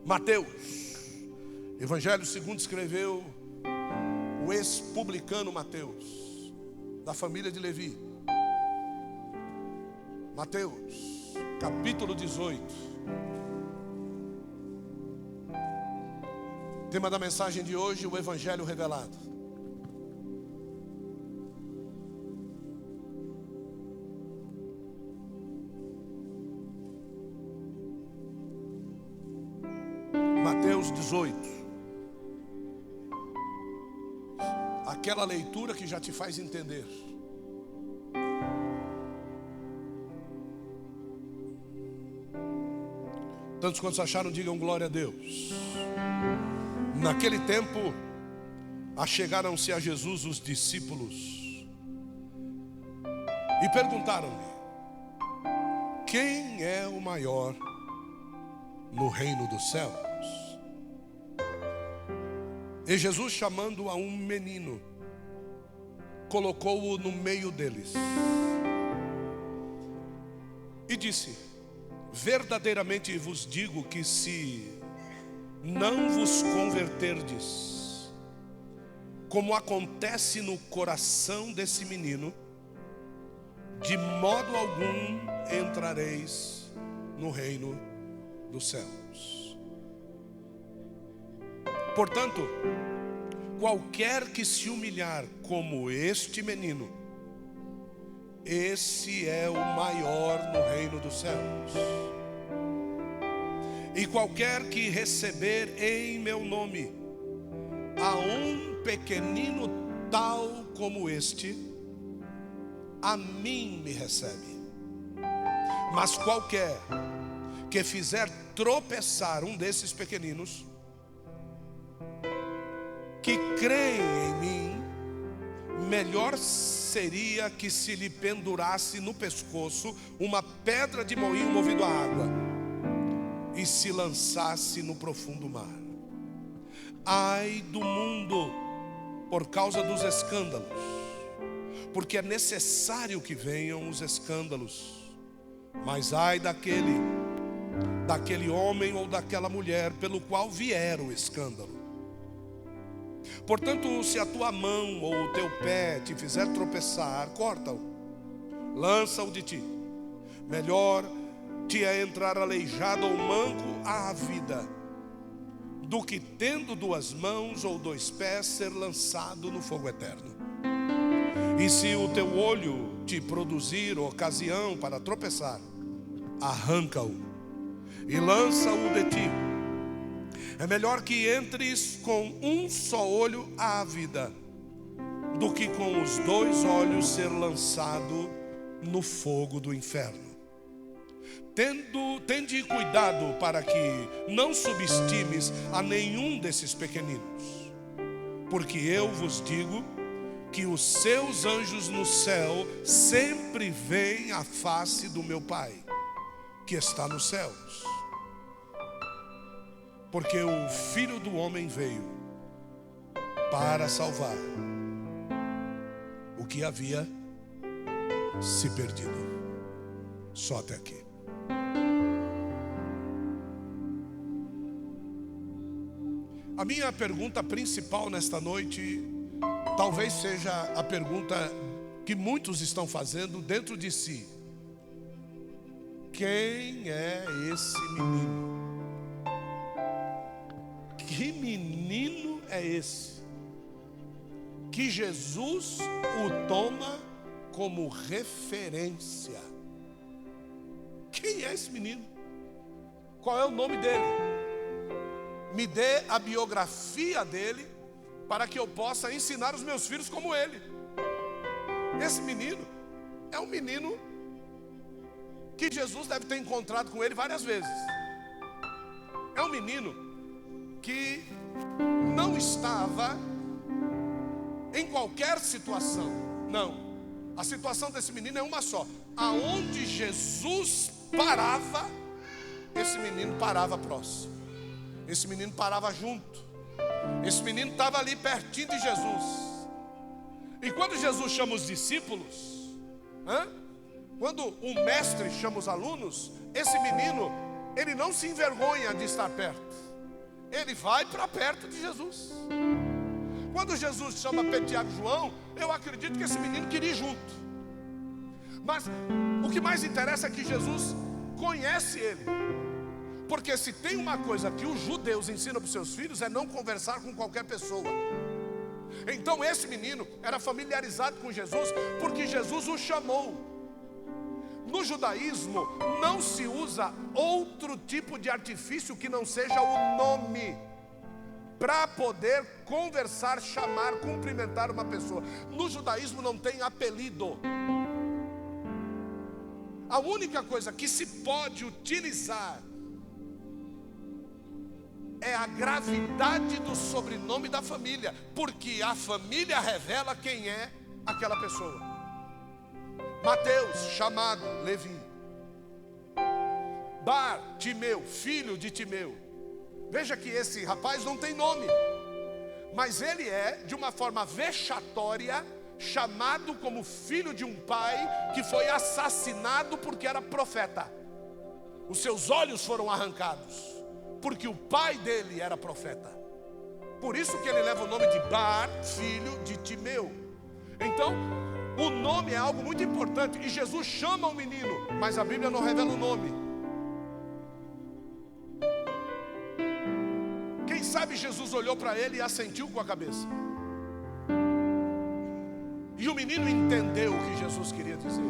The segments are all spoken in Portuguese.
Mateus, Evangelho segundo escreveu o ex-publicano Mateus, da família de Levi. Mateus, capítulo 18. Tema da mensagem de hoje, o Evangelho revelado. Mateus 18. Aquela leitura que já te faz entender. Tantos quantos acharam, digam glória a Deus. Naquele tempo, achegaram-se a Jesus os discípulos e perguntaram-lhe: quem é o maior no reino dos céus? E Jesus, chamando a um menino, colocou-o no meio deles e disse: verdadeiramente vos digo que se não vos converterdes, como acontece no coração desse menino, de modo algum entrareis no reino dos céus. Portanto, qualquer que se humilhar como este menino, esse é o maior no reino dos céus. E qualquer que receber em meu nome a um pequenino tal como este, a mim me recebe. Mas qualquer que fizer tropeçar um desses pequeninos, que creem em mim, melhor seria que se lhe pendurasse no pescoço uma pedra de moinho movido à água e se lançasse no profundo mar. Ai do mundo por causa dos escândalos, porque é necessário que venham os escândalos, mas ai daquele homem ou daquela mulher pelo qual vier o escândalo. Portanto, se a tua mão ou o teu pé te fizer tropeçar, corta-o, lança-o de ti. Melhor te é entrar aleijado ou manco à vida, do que tendo duas mãos ou dois pés ser lançado no fogo eterno. E se o teu olho te produzir ocasião para tropeçar, arranca-o e lança-o de ti. É melhor que entres com um só olho à vida, do que com os dois olhos ser lançado no fogo do inferno. Tende cuidado para que não subestimes a nenhum desses pequeninos, porque eu vos digo que os seus anjos no céu sempre veem a face do meu Pai, que está nos céus. Porque o Filho do Homem veio para salvar o que havia se perdido. Só até aqui. A minha pergunta principal nesta noite, talvez seja a pergunta que muitos estão fazendo dentro de si: quem é esse menino? Que menino é esse que Jesus o toma como referência? Quem é esse menino? Qual é o nome dele? Me dê a biografia dele para que eu possa ensinar os meus filhos como ele. Esse menino é um menino que Jesus deve ter encontrado com ele várias vezes. É um menino que não estava em qualquer situação. Não, a situação desse menino é uma só: aonde Jesus parava, esse menino parava próximo, esse menino parava junto, esse menino estava ali pertinho de Jesus. E quando Jesus chama os discípulos, quando o mestre chama os alunos, esse menino, ele não se envergonha de estar perto. ele vai para perto de Jesus. Quando Jesus chama Pedro, Tiago e João, eu acredito que esse menino queria ir junto. Mas o que mais interessa é que Jesus conhece ele. Porque se tem uma coisa que os judeus ensinam para os seus filhos, é não conversar com qualquer pessoa. Então esse menino era familiarizado com Jesus, porque Jesus o chamou. No judaísmo não se usa outro tipo de artifício que não seja o nome, para poder conversar, chamar, cumprimentar uma pessoa. No judaísmo não tem apelido. A única coisa que se pode utilizar é a gravidade do sobrenome da família, porque a família revela quem é aquela pessoa. Mateus, chamado Levi. Bartimeu, filho de Timeu. Veja que esse rapaz não tem nome, mas ele é, de uma forma vexatória, chamado como filho de um pai que foi assassinado porque era profeta. Os seus olhos foram arrancados, porque o pai dele era profeta. Por isso que ele leva o nome de Bar, filho de Timeu. Então, o nome é algo muito importante. E Jesus chama o menino, mas a Bíblia não revela o nome. Quem sabe Jesus olhou para ele e assentiu com a cabeça. E o menino entendeu o que Jesus queria dizer.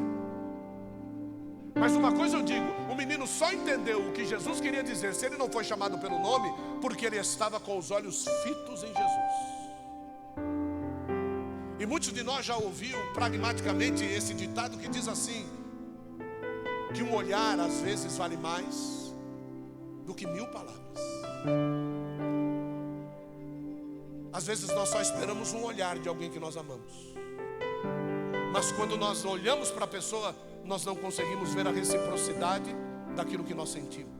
Mas uma coisa eu digo, o menino só entendeu o que Jesus queria dizer se ele não foi chamado pelo nome, porque ele estava com os olhos fitos em Jesus. E muitos de nós já ouviram pragmaticamente esse ditado que diz assim, que um olhar às vezes vale mais do que 1000 palavras. Às vezes nós só esperamos um olhar de alguém que nós amamos, mas quando nós olhamos para a pessoa, nós não conseguimos ver a reciprocidade daquilo que nós sentimos.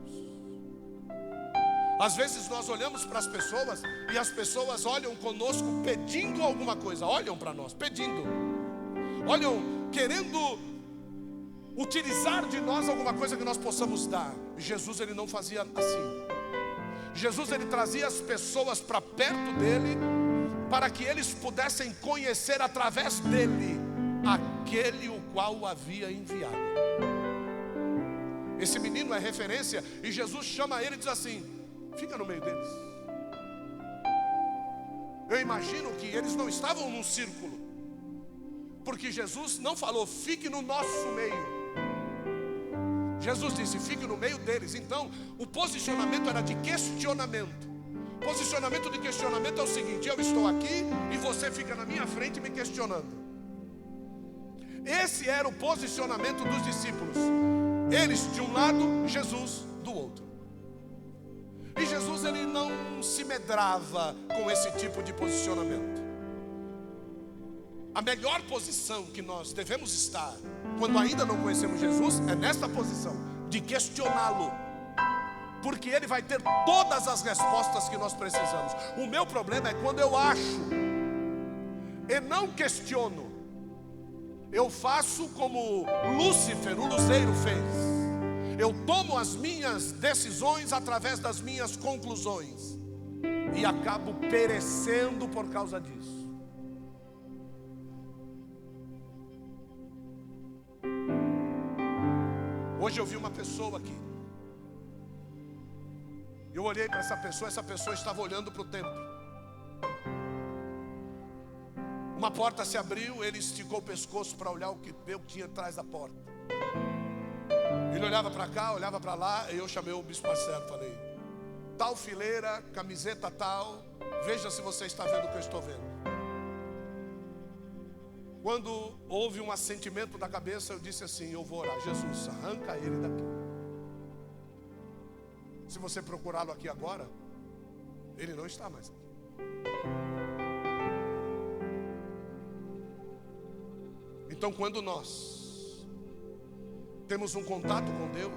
Às vezes nós olhamos para as pessoas e as pessoas olham conosco pedindo alguma coisa. Olham para nós pedindo, olham querendo utilizar de nós alguma coisa que nós possamos dar. Jesus, ele não fazia assim. Jesus, ele trazia as pessoas para perto dele, para que eles pudessem conhecer através dele aquele o qual o havia enviado. Esse menino é referência, e Jesus chama ele e diz assim: fica no meio deles. Eu imagino que eles não estavam num círculo, porque Jesus não falou, fique no nosso meio. Jesus disse, fique no meio deles. Então, o posicionamento era de questionamento. Posicionamento de questionamento é o seguinte: eu estou aqui e você fica na minha frente me questionando. Esse era o posicionamento dos discípulos. Eles de um lado, Jesus do outro. E Jesus, ele não se medrava com esse tipo de posicionamento. A melhor posição que nós devemos estar quando ainda não conhecemos Jesus é nesta posição, de questioná-lo, porque ele vai ter todas as respostas que nós precisamos. O meu problema é quando eu acho e não questiono. Eu faço como Lúcifer, o luzeiro, fez. Eu tomo as minhas decisões através das minhas conclusões e acabo perecendo por causa disso. Hoje eu vi uma pessoa aqui. Eu olhei para essa pessoa estava olhando para o templo. Uma porta se abriu, ele esticou o pescoço para olhar o que tinha atrás da porta. Ele olhava para cá, olhava para lá, e eu chamei o bispo Marcelo, falei: tal fileira, camiseta tal, veja se você está vendo o que eu estou vendo. Quando houve um assentimento da cabeça, eu disse assim: eu vou orar. Jesus, arranca ele daqui. Se você procurá-lo aqui agora, ele não está mais aqui. Então, quando nós temos um contato com Deus,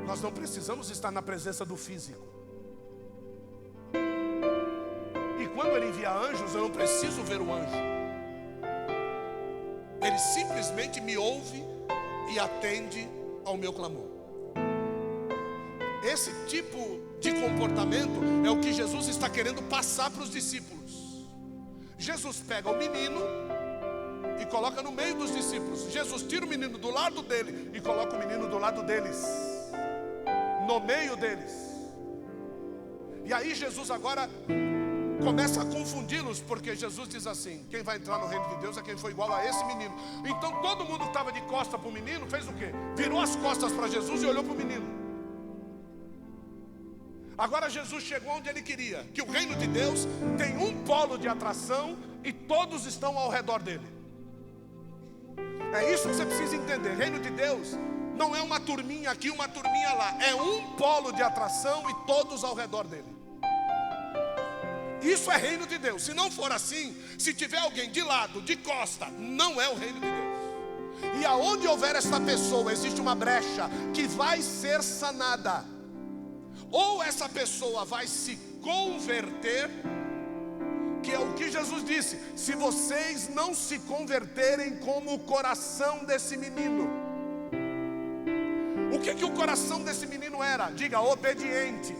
nós não precisamos estar na presença do físico. E quando ele envia anjos, eu não preciso ver o anjo. Ele simplesmente me ouve e atende ao meu clamor. esse tipo de comportamento é o que Jesus está querendo passar para os discípulos. Jesus pega o menino e coloca no meio dos discípulos. Jesus tira o menino do lado dele e coloca o menino do lado deles, no meio deles. E aí Jesus agora começa a confundi-los, porque Jesus diz assim: quem vai entrar no reino de Deus é quem foi igual a esse menino. Então todo mundo que estava de costas para o menino fez o quê? Virou as costas para Jesus e olhou para o menino. Agora Jesus chegou onde ele queria, que o reino de Deus tem um polo de atração e todos estão ao redor dele. É isso que você precisa entender. Reino de Deus não é uma turminha aqui, uma turminha lá. É um polo de atração e todos ao redor dele. Isso é reino de Deus. Se não for assim, se tiver alguém de lado, de costa, não é o reino de Deus. E aonde houver essa pessoa, existe uma brecha que vai ser sanada. Ou essa pessoa vai se converter, que é o que Jesus disse: se vocês não se converterem como o coração desse menino. O que o coração desse menino era? Diga, obediente.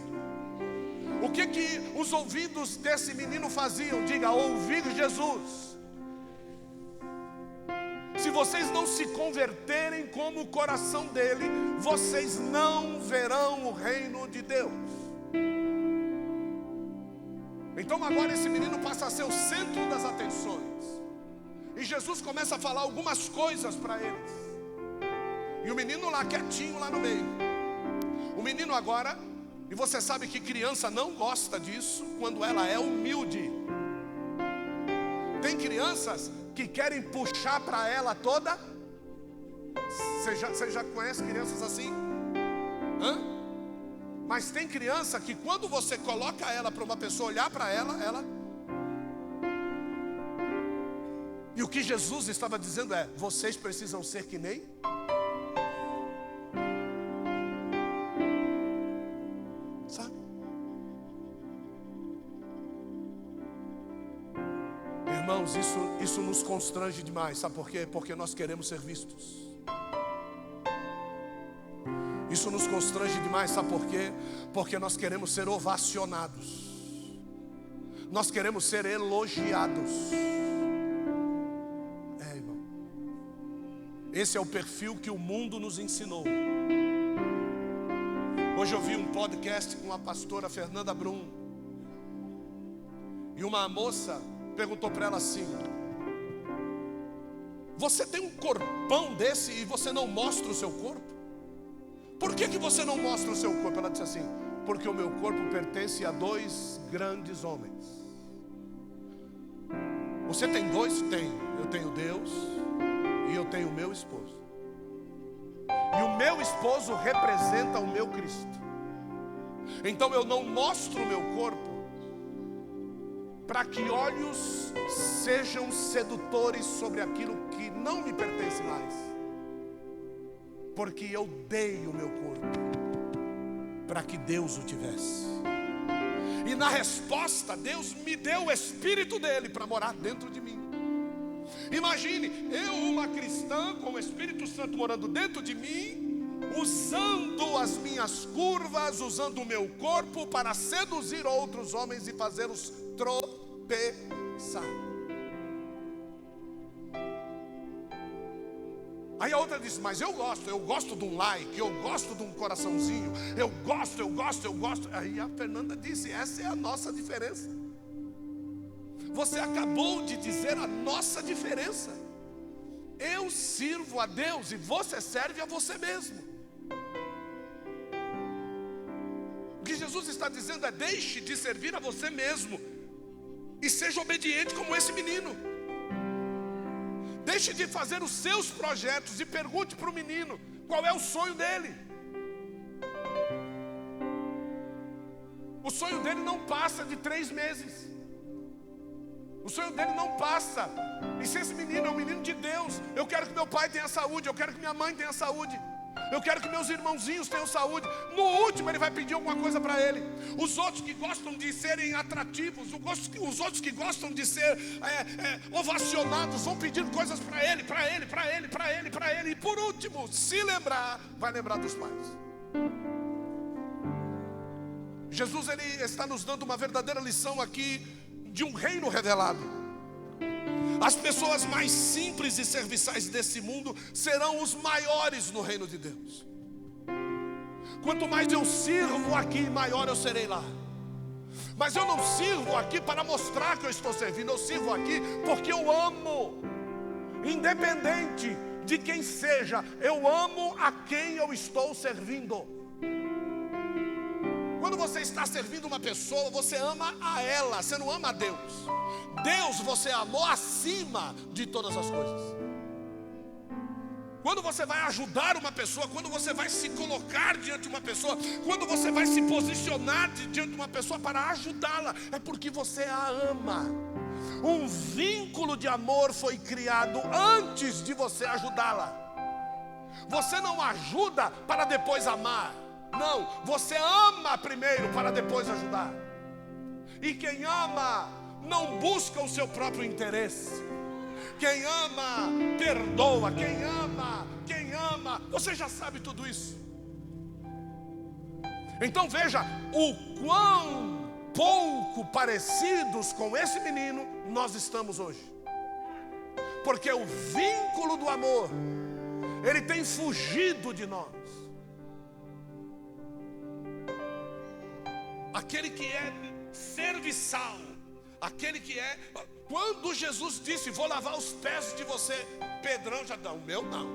O que os ouvidos desse menino faziam? Diga, ouvir Jesus. Se vocês não se converterem como o coração dele, vocês não verão o reino de Deus. Então agora esse menino passa a ser o centro das atenções. E Jesus começa a falar algumas coisas para eles. E o menino lá quietinho lá no meio. O menino agora, e você sabe que criança não gosta disso quando ela é humilde. Tem crianças que querem puxar para ela toda. Você já conhece crianças assim? Hã? Mas tem criança que quando você coloca ela para uma pessoa olhar para ela. E o que Jesus estava dizendo é: vocês precisam ser que nem. Sabe? Irmãos, isso nos constrange demais. Sabe por quê? Porque nós queremos ser vistos. Isso nos constrange demais, sabe por quê? Porque nós queremos ser ovacionados. Nós queremos ser elogiados. Irmão. Esse é o perfil que o mundo nos ensinou. Hoje eu vi um podcast com a pastora Fernanda Brum. E uma moça perguntou para ela assim: você tem um corpão desse e você não mostra o seu corpo? Por que você não mostra o seu corpo? Ela disse assim: porque o meu corpo pertence a dois grandes homens. Você tem dois? Tenho. Eu tenho Deus e eu tenho o meu esposo. E o meu esposo representa o meu Cristo. Então eu não mostro o meu corpo para que olhos sejam sedutores sobre aquilo que não me pertence mais. Porque eu dei o meu corpo para que Deus o tivesse. E na resposta, Deus me deu o Espírito dele para morar dentro de mim. Imagine, eu, uma cristã, com o Espírito Santo morando dentro de mim, usando as minhas curvas, usando o meu corpo para seduzir outros homens e fazê-los tropeçar. Aí a outra diz: mas eu gosto de um like, eu gosto de um coraçãozinho, eu gosto. Aí a Fernanda disse: essa é a nossa diferença. Você acabou de dizer a nossa diferença. Eu sirvo a Deus e você serve a você mesmo. O que Jesus está dizendo é: deixe de servir a você mesmo e seja obediente como esse menino. Deixe de fazer os seus projetos e pergunte para o menino qual é o sonho dele. O sonho dele não passa de 3 meses. O sonho dele não passa. E se esse menino é um menino de Deus, eu quero que meu pai tenha saúde, eu quero que minha mãe tenha saúde, eu quero que meus irmãozinhos tenham saúde. No último ele vai pedir alguma coisa para ele. Os outros que gostam de serem atrativos, os outros que gostam de ser ovacionados, vão pedir coisas para ele. E por último, se lembrar, vai lembrar dos pais. Jesus ele está nos dando uma verdadeira lição aqui de um reino revelado. As pessoas mais simples e serviçais desse mundo serão os maiores no reino de Deus. Quanto mais eu sirvo aqui, maior eu serei lá. Mas eu não sirvo aqui para mostrar que eu estou servindo. Eu sirvo aqui porque eu amo. Independente de quem seja, eu amo a quem eu estou servindo. Quando você está servindo uma pessoa, você ama a ela, você não ama a Deus. Deus você amou acima de todas as coisas. Quando você vai ajudar uma pessoa, quando você vai se colocar diante de uma pessoa, quando você vai se posicionar diante de uma pessoa para ajudá-la, é porque você a ama. Um vínculo de amor foi criado antes de você ajudá-la. Você não ajuda para depois amar. Não, você ama primeiro para depois ajudar. E quem ama não busca o seu próprio interesse. Quem ama, perdoa. Quem ama, você já sabe tudo isso. Então veja o quão pouco parecidos com esse menino nós estamos hoje. Porque o vínculo do amor, ele tem fugido de nós. Aquele que é serviçal, aquele que é... Quando Jesus disse, vou lavar os pés de você, Pedrão já dá, o meu não.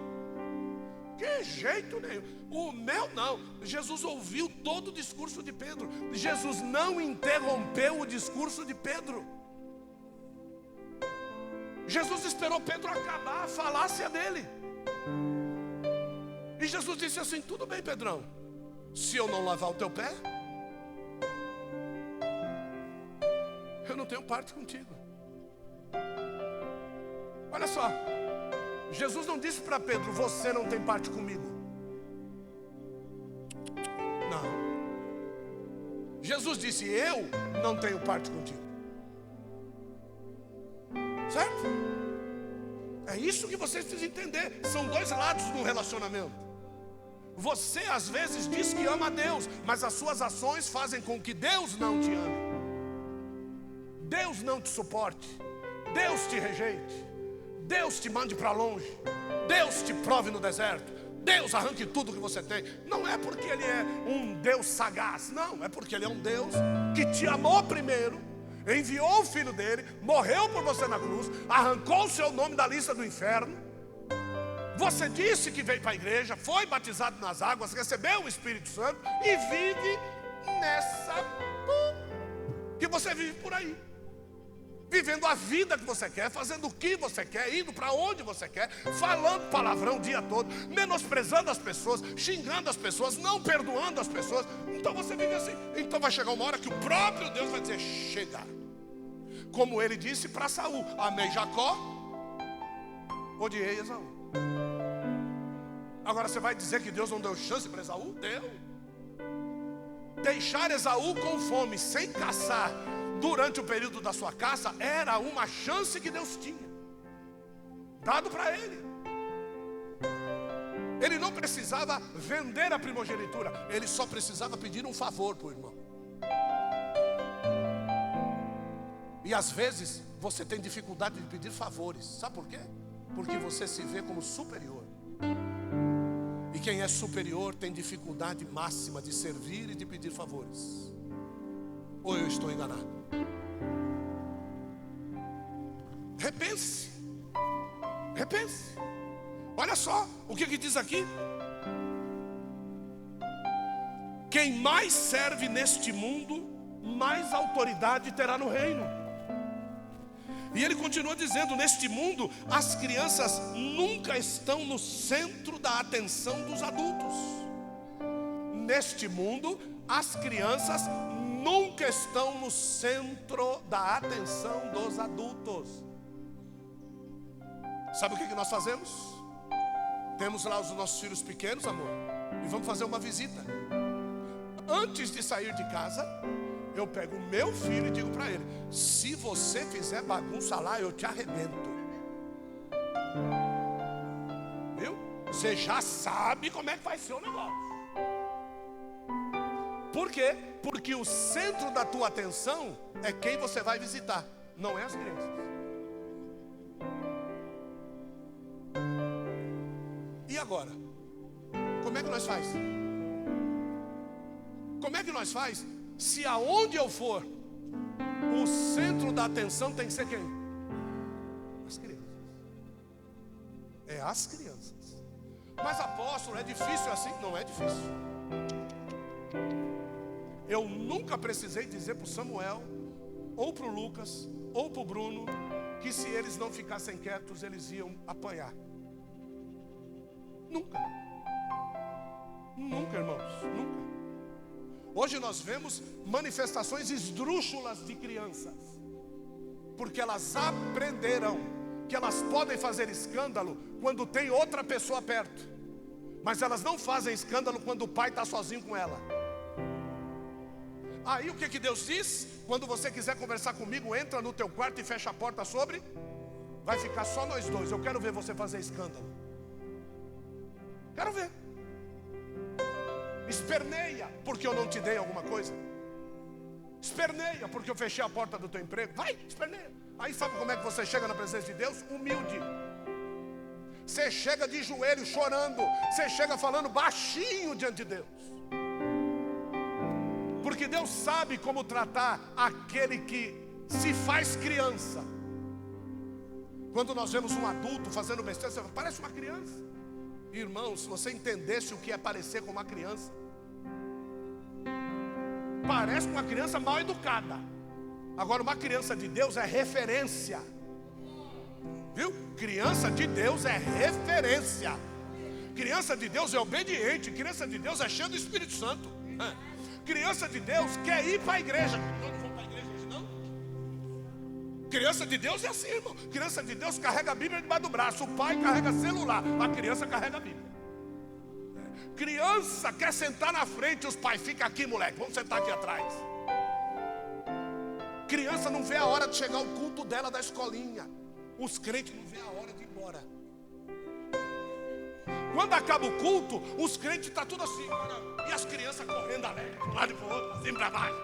Que jeito nenhum, o meu não. Jesus ouviu todo o discurso de Pedro. Jesus não interrompeu o discurso de Pedro. Jesus esperou Pedro acabar a falácia dele. E Jesus disse assim, tudo bem, Pedrão, se eu não lavar o teu pé, eu não tenho parte contigo. Olha só, Jesus não disse para Pedro, você não tem parte comigo. Não. Jesus disse, eu não tenho parte contigo. Certo? É isso que vocês precisam entender. São dois lados no relacionamento. Você às vezes diz que ama a Deus, mas as suas ações fazem com que Deus não te ame. Deus não te suporte. Deus te rejeite. Deus te mande para longe. Deus te prove no deserto. Deus arranque tudo que você tem. Não é porque Ele é um Deus sagaz. Não, é porque Ele é um Deus que te amou primeiro, enviou o Filho dele, morreu por você na cruz, arrancou o seu nome da lista do inferno. Você disse que veio para a igreja, foi batizado nas águas, recebeu o Espírito Santo e vive nessa... que você vive por aí. Vivendo a vida que você quer, fazendo o que você quer, indo para onde você quer, falando palavrão o dia todo, menosprezando as pessoas, xingando as pessoas, não perdoando as pessoas. Então você vive assim. Então vai chegar uma hora que o próprio Deus vai dizer, chega. Como ele disse para Saul, amei Jacó, odiei Esaú. Agora você vai dizer que Deus não deu chance para Esaú? Deu. Deixar Esaú com fome, sem caçar, durante o período da sua caça, era uma chance que Deus tinha dado para ele. Ele não precisava vender a primogenitura, ele só precisava pedir um favor para o irmão. E às vezes você tem dificuldade de pedir favores. Sabe por quê? Porque você se vê como superior. E quem é superior tem dificuldade máxima de servir e de pedir favores. Ou eu estou enganado? Repense. Repense. Olha só o que diz aqui. Quem mais serve neste mundo, mais autoridade terá no reino. E ele continua dizendo, neste mundo as crianças nunca estão no centro da atenção dos adultos. Neste mundo as crianças nunca estão no centro da atenção dos adultos. Sabe o que nós fazemos? Temos lá os nossos filhos pequenos, amor, e vamos fazer uma visita. Antes de sair de casa, eu pego o meu filho e digo para ele, se você fizer bagunça lá, eu te arrebento. Viu? Você já sabe como é que vai ser o negócio. Por quê? Porque o centro da tua atenção é quem você vai visitar, não é as crianças. E agora? Como é que nós faz? Como é que nós faz? Se aonde eu for, o centro da atenção tem que ser quem? As crianças. É as crianças. Mas apóstolo, é difícil assim? Não é difícil. Eu nunca precisei dizer para o Samuel, ou para o Lucas, ou para o Bruno, que se eles não ficassem quietos, eles iam apanhar. Nunca. Nunca, irmãos, nunca. Hoje nós vemos manifestações esdrúxulas de crianças, porque elas aprenderam que elas podem fazer escândalo quando tem outra pessoa perto, mas elas não fazem escândalo quando o pai está sozinho com ela. Aí o que Deus diz? Quando você quiser conversar comigo, entra no teu quarto e fecha a porta sobre. Vai ficar só nós dois. Eu quero ver você fazer escândalo. Quero ver. Esperneia porque eu não te dei alguma coisa. Esperneia porque eu fechei a porta do teu emprego. Vai, esperneia. Aí sabe como é que você chega na presença de Deus? Humilde. Você chega de joelho chorando. Você chega falando baixinho diante de Deus. Porque Deus sabe como tratar aquele que se faz criança. Quando nós vemos um adulto fazendo besteira, você fala, parece uma criança. Irmão, se você entendesse o que é parecer com uma criança, parece uma criança mal educada. Agora uma criança de Deus é referência. Viu? Criança de Deus é referência. Criança de Deus é obediente. Criança de Deus é cheia do Espírito Santo. Criança de Deus quer ir para a igreja. Eu não vou para a igreja hoje não. Criança de Deus é assim, irmão. Criança de Deus carrega a Bíblia debaixo do braço. O pai carrega celular. A criança carrega a Bíblia. Criança quer sentar na frente. Os pais ficam aqui, moleque. Vamos sentar aqui atrás. Criança não vê a hora de chegar o culto dela da escolinha. Os crentes não vê a hora de ir embora. Quando acaba o culto, os crentes estão tudo assim. E as crianças correndo alegre, de um lado e para o outro, assim para baixo.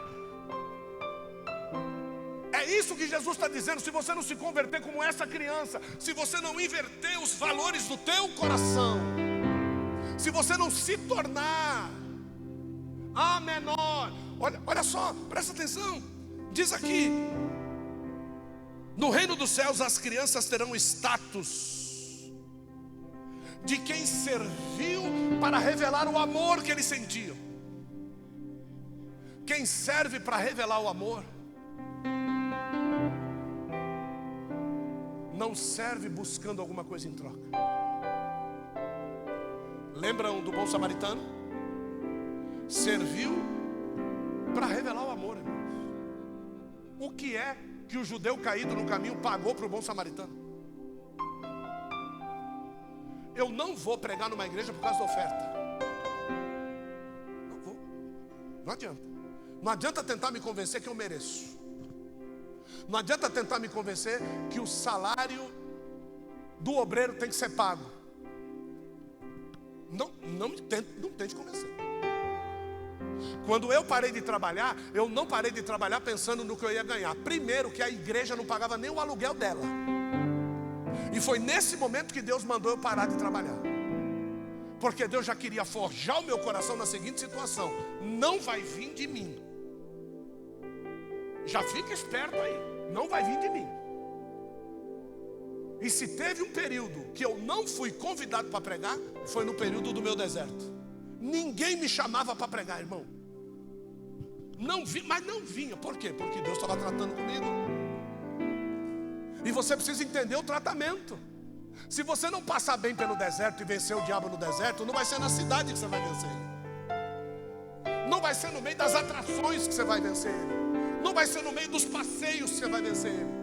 É isso que Jesus está dizendo. Se você não se converter como essa criança, se você não inverter os valores do teu coração, se você não se tornar a menor. Olha só, presta atenção. Diz aqui: no reino dos céus as crianças terão status de quem serviu para revelar o amor que eles sentiam. Quem serve para revelar o amor não serve buscando alguma coisa em troca. Lembram do bom samaritano? Serviu para revelar o amor, irmãos. O que é que o judeu caído no caminho pagou para o bom samaritano? Eu não vou pregar numa igreja por causa da oferta. Não vou. Não adianta. Não adianta tentar me convencer que eu mereço. Não adianta tentar me convencer que o salário do obreiro tem que ser pago. Não tente convencer. Quando eu parei de trabalhar, eu não parei de trabalhar pensando no que eu ia ganhar. Primeiro, que a igreja não pagava nem o aluguel dela. E foi nesse momento que Deus mandou eu parar de trabalhar. Porque Deus já queria forjar o meu coração na seguinte situação: não vai vir de mim. Já fica esperto aí. Não vai vir de mim. E se teve um período que eu não fui convidado para pregar, foi no período do meu deserto. Ninguém me chamava para pregar, irmão. Não vi, mas não vinha. Por quê? Porque Deus estava tratando comigo. E você precisa entender o tratamento. Se você não passar bem pelo deserto e vencer o diabo no deserto, não vai ser na cidade que você vai vencer ele. Não vai ser no meio das atrações que você vai vencer ele. Não vai ser no meio dos passeios que você vai vencer ele.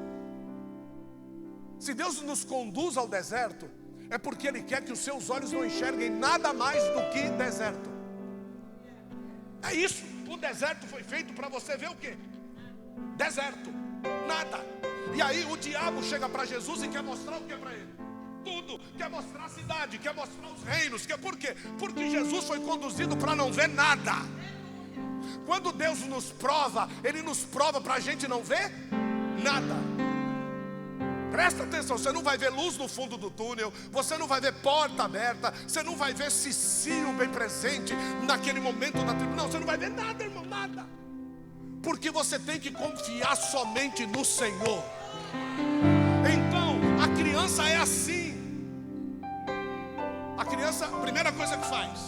Se Deus nos conduz ao deserto, é porque Ele quer que os seus olhos não enxerguem nada mais do que deserto. É isso. O deserto foi feito para você ver o quê? Deserto. Nada. E aí o diabo chega para Jesus e quer mostrar o que para ele? Tudo. Quer mostrar a cidade, quer mostrar os reinos. Por quê? Porque Jesus foi conduzido para não ver nada. Quando Deus nos prova, Ele nos prova para a gente não ver nada. Presta atenção, você não vai ver luz no fundo do túnel, você não vai ver porta aberta, você não vai ver Cicinho bem presente naquele momento da tribulação. Não, você não vai ver nada, irmão, nada. Porque você tem que confiar somente no Senhor. Então, a criança é assim. A criança, a primeira coisa que faz,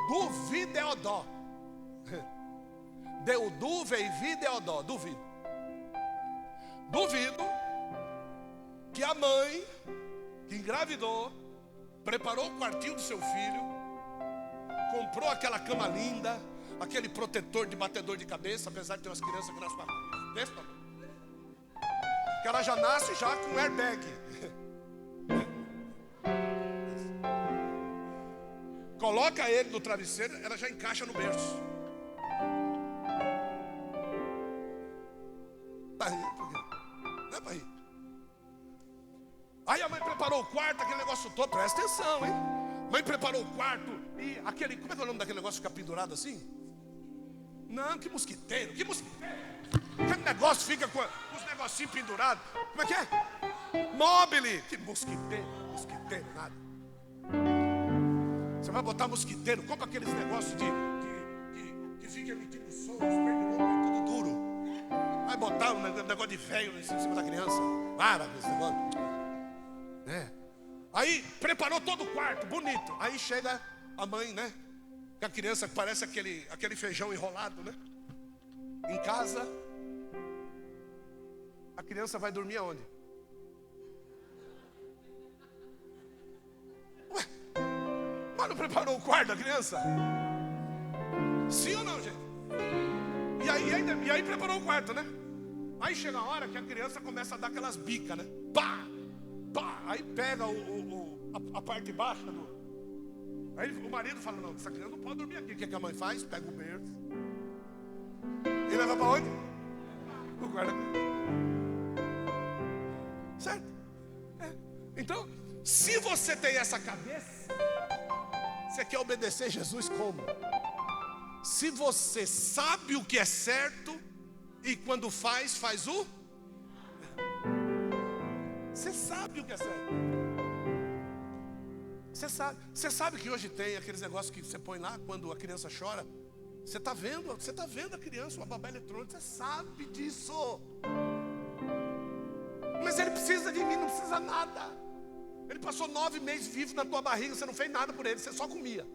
duvideodó. Deu videodó, duvido. Duvido que a mãe que engravidou, preparou o quartinho do seu filho, comprou aquela cama linda, aquele protetor de batedor de cabeça, apesar de ter umas crianças que nascem desse tamanho, que ela já nasce já com airbag. Coloca ele no travesseiro, ela já encaixa no berço. Tá rindo, por quê? Não é pra rir. Aí a mãe preparou o quarto, aquele negócio todo, presta atenção, hein? Mãe preparou o quarto e aquele, como é que é o nome daquele negócio que fica pendurado assim? Não, que mosquiteiro, que mosquiteiro. Aquele negócio fica com os negocinhos pendurados. Como é que é? Mobile. Que mosquiteiro, nada. Você vai botar mosquiteiro, compra aqueles negócios que fica emitindo som, os pernilongos, é tudo duro. Vai botar um negócio de velho em cima da criança. Para com esse negócio. Aí preparou todo o quarto, bonito. Aí chega a mãe, né? Com a criança que parece aquele feijão enrolado, né? Em casa. A criança vai dormir aonde? Ué, mas não preparou o quarto da criança? Sim ou não, gente? E aí preparou o quarto, né? Aí chega a hora que a criança começa a dar aquelas bicas, né? Pá! Pá! Aí pega a parte baixa do... Aí o marido fala, não, essa criança não pode dormir aqui. O que a mãe faz? Pega o berço e leva para onde? No quarto. Certo? Então, se você tem essa cabeça, você quer obedecer Jesus como? Se você sabe o que é certo e quando faz o... Você sabe o que é certo. Você sabe que hoje tem aqueles negócios que você põe lá quando a criança chora. Você está vendo a criança, uma babá eletrônica, você sabe disso. Mas ele precisa de mim, não precisa nada. Ele passou 9 meses vivo na tua barriga, você não fez nada por ele, você só comia.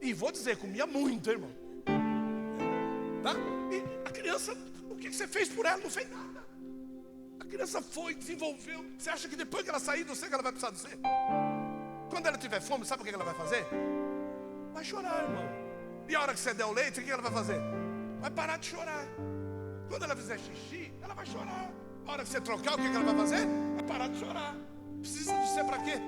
E vou dizer, comia muito, irmão. Tá? E a criança, o que você fez por ela? Não fez nada. A criança foi, desenvolveu. Você acha que depois que ela sair do seu, que ela vai precisar de você? Quando ela tiver fome, sabe o que ela vai fazer? Vai chorar, irmão. E a hora que você der o leite, o que ela vai fazer? Vai parar de chorar. Quando ela fizer xixi, ela vai chorar. A hora que você trocar, o que ela vai fazer? Vai parar de chorar. Precisa de você para quê?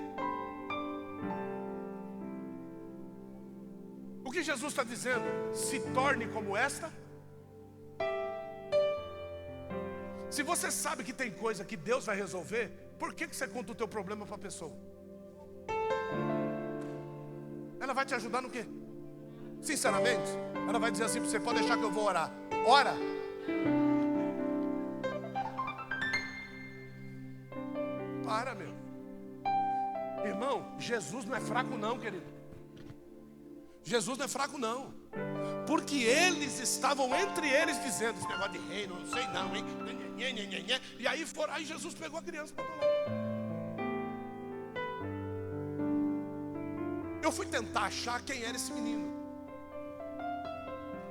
O que Jesus está dizendo? Se torne como esta. Se você sabe que tem coisa que Deus vai resolver, por que você conta o teu problema para a pessoa? Ela vai te ajudar no quê? Sinceramente, ela vai dizer assim, você pode deixar que eu vou orar. Ora. Para, meu. Irmão, Jesus não é fraco não, querido. Jesus não é fraco não. Porque eles estavam entre eles dizendo, esse negócio de reino, não sei não, hein? E aí Jesus pegou a criança para lá. Eu fui tentar achar quem era esse menino.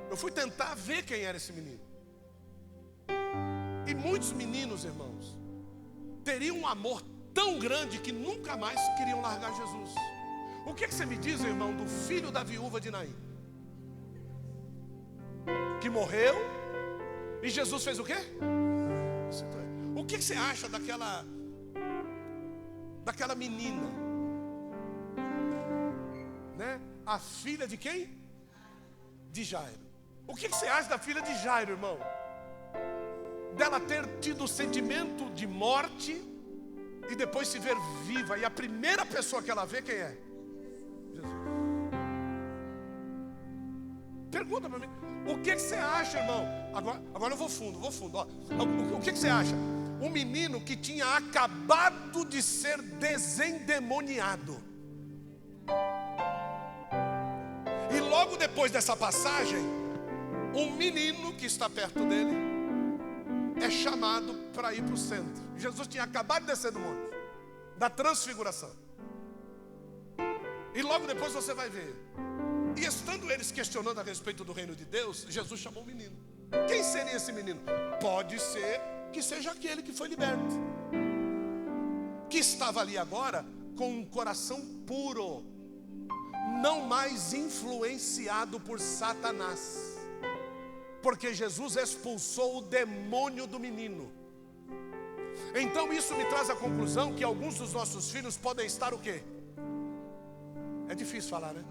Eu fui tentar ver quem era esse menino. E muitos meninos, irmãos, teriam um amor tão grande que nunca mais queriam largar Jesus. O que você me diz, irmão, do filho da viúva de Naim? Que morreu e Jesus fez o quê? O que você acha daquela menina, né? A filha de quem? De Jairo. O que você acha da filha de Jairo, irmão? Dela ter tido o sentimento de morte e depois se ver viva. E a primeira pessoa que ela vê, quem é? Jesus. pergunta para mim: o que você acha, irmão? Agora eu vou fundo. Ó. O que você acha? Um menino que tinha acabado de ser desendemoniado. E logo depois dessa passagem, um menino que está perto dele é chamado para ir para o centro. Jesus tinha acabado de descer do monte da transfiguração. E logo depois você vai ver. E estando eles questionando a respeito do reino de Deus, Jesus chamou o menino. Quem seria esse menino? Pode ser que seja aquele que foi liberto, que estava ali agora com um coração puro, não mais influenciado por Satanás, porque Jesus expulsou o demônio do menino. Então isso me traz a conclusão que alguns dos nossos filhos podem estar o quê? É difícil falar, né?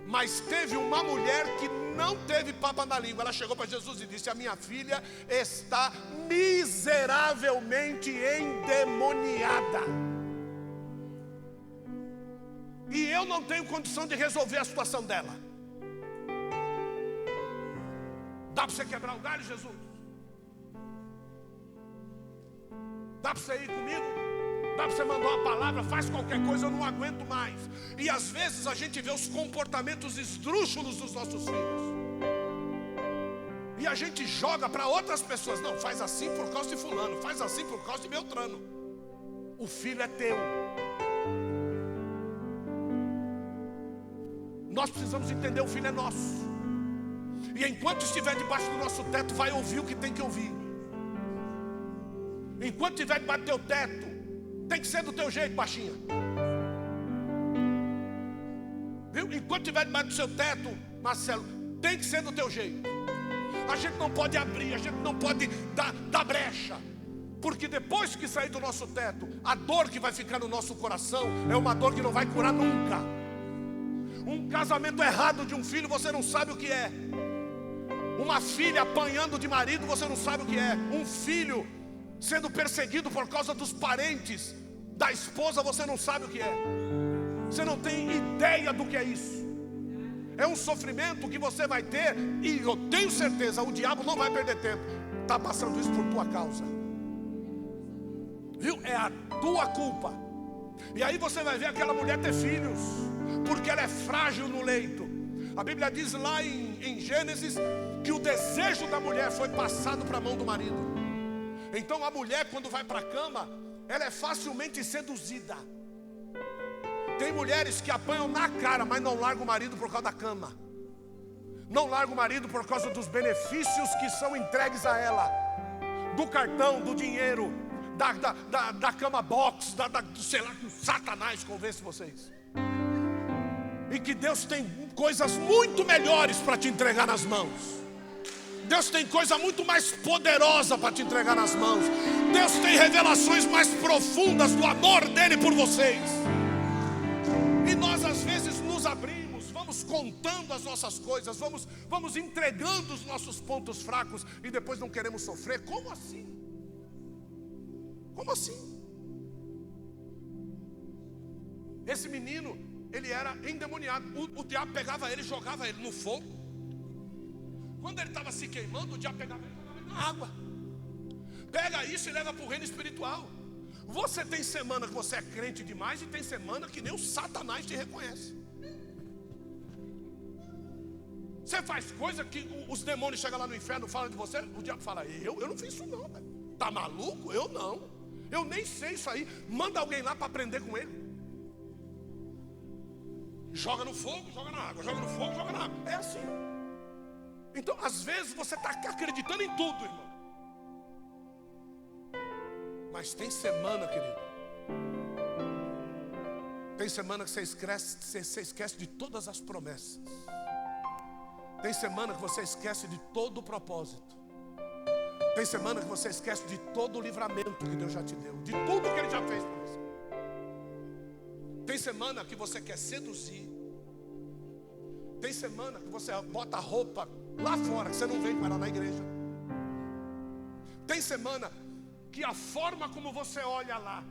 Mas teve uma mulher que não teve papa na língua. Ela chegou para Jesus e disse: a minha filha está miseravelmente endemoniada, e eu não tenho condição de resolver a situação dela. Dá para você quebrar o galho, Jesus? Dá para você ir comigo? Dá para você mandar uma palavra? Faz qualquer coisa, eu não aguento mais. E às vezes a gente vê os comportamentos esdrúxulos dos nossos filhos, e a gente joga para outras pessoas: não, faz assim por causa de fulano, faz assim por causa de Beltrano. O filho é teu. Nós precisamos entender: o filho é nosso. E enquanto estiver debaixo do nosso teto, vai ouvir o que tem que ouvir. Enquanto estiver debaixo do teu teto, tem que ser do teu jeito, baixinha. Viu? Enquanto estiver debaixo do seu teto, Marcelo, tem que ser do teu jeito. A gente não pode abrir, a gente não pode dar brecha, porque depois que sair do nosso teto, a dor que vai ficar no nosso coração é uma dor que não vai curar nunca. Um casamento errado de um filho, você não sabe o que é. Uma filha apanhando de marido, você não sabe o que é. Um filho sendo perseguido por causa dos parentes da esposa, você não sabe o que é. Você não tem ideia do que é isso. É um sofrimento que você vai ter, e eu tenho certeza, o diabo não vai perder tempo. Está passando isso por tua causa. Viu? É a tua culpa. E aí você vai ver aquela mulher ter filhos, porque ela é frágil no leito. A Bíblia diz lá em Gênesis que o desejo da mulher foi passado para a mão do marido. Então a mulher, quando vai para a cama, ela é facilmente seduzida. Tem mulheres que apanham na cara, mas não largam o marido por causa da cama. Não largam o marido por causa dos benefícios que são entregues a ela, do cartão, do dinheiro, da cama box, sei lá, que Satanás convence vocês. E que Deus tem coisas muito melhores para te entregar nas mãos. Deus tem coisa muito mais poderosa para te entregar nas mãos. Deus tem revelações mais profundas do amor dele por vocês. E nós às vezes nos abrimos, vamos contando as nossas coisas, vamos entregando os nossos pontos fracos, e depois não queremos sofrer. Como assim? Como assim? Esse menino, ele era endemoniado. O diabo pegava ele e jogava ele no fogo. Quando ele estava se queimando, o diabo pegava ele e jogava ele na água. Pega isso e leva para o reino espiritual. Você tem semana que você é crente demais, e tem semana que nem o Satanás te reconhece. Você faz coisa que os demônios chegam lá no inferno, falam de você, o diabo fala: eu não fiz isso não, velho. Tá maluco? Eu não. Eu nem sei isso aí. Manda alguém lá para aprender com ele. Joga no fogo, joga na água. Joga no fogo, joga na água. É assim. Então, às vezes você está acreditando em tudo, irmão. Mas tem semana, querido, tem semana que você esquece de todas as promessas. Tem semana que você esquece de todo o propósito. Tem semana que você esquece de todo o livramento que Deus já te deu, de tudo que Ele já fez para você. Tem semana que você quer seduzir. Tem semana que você bota a roupa lá fora, que você não vem com ela na igreja. Tem semana que a forma como você olha lá,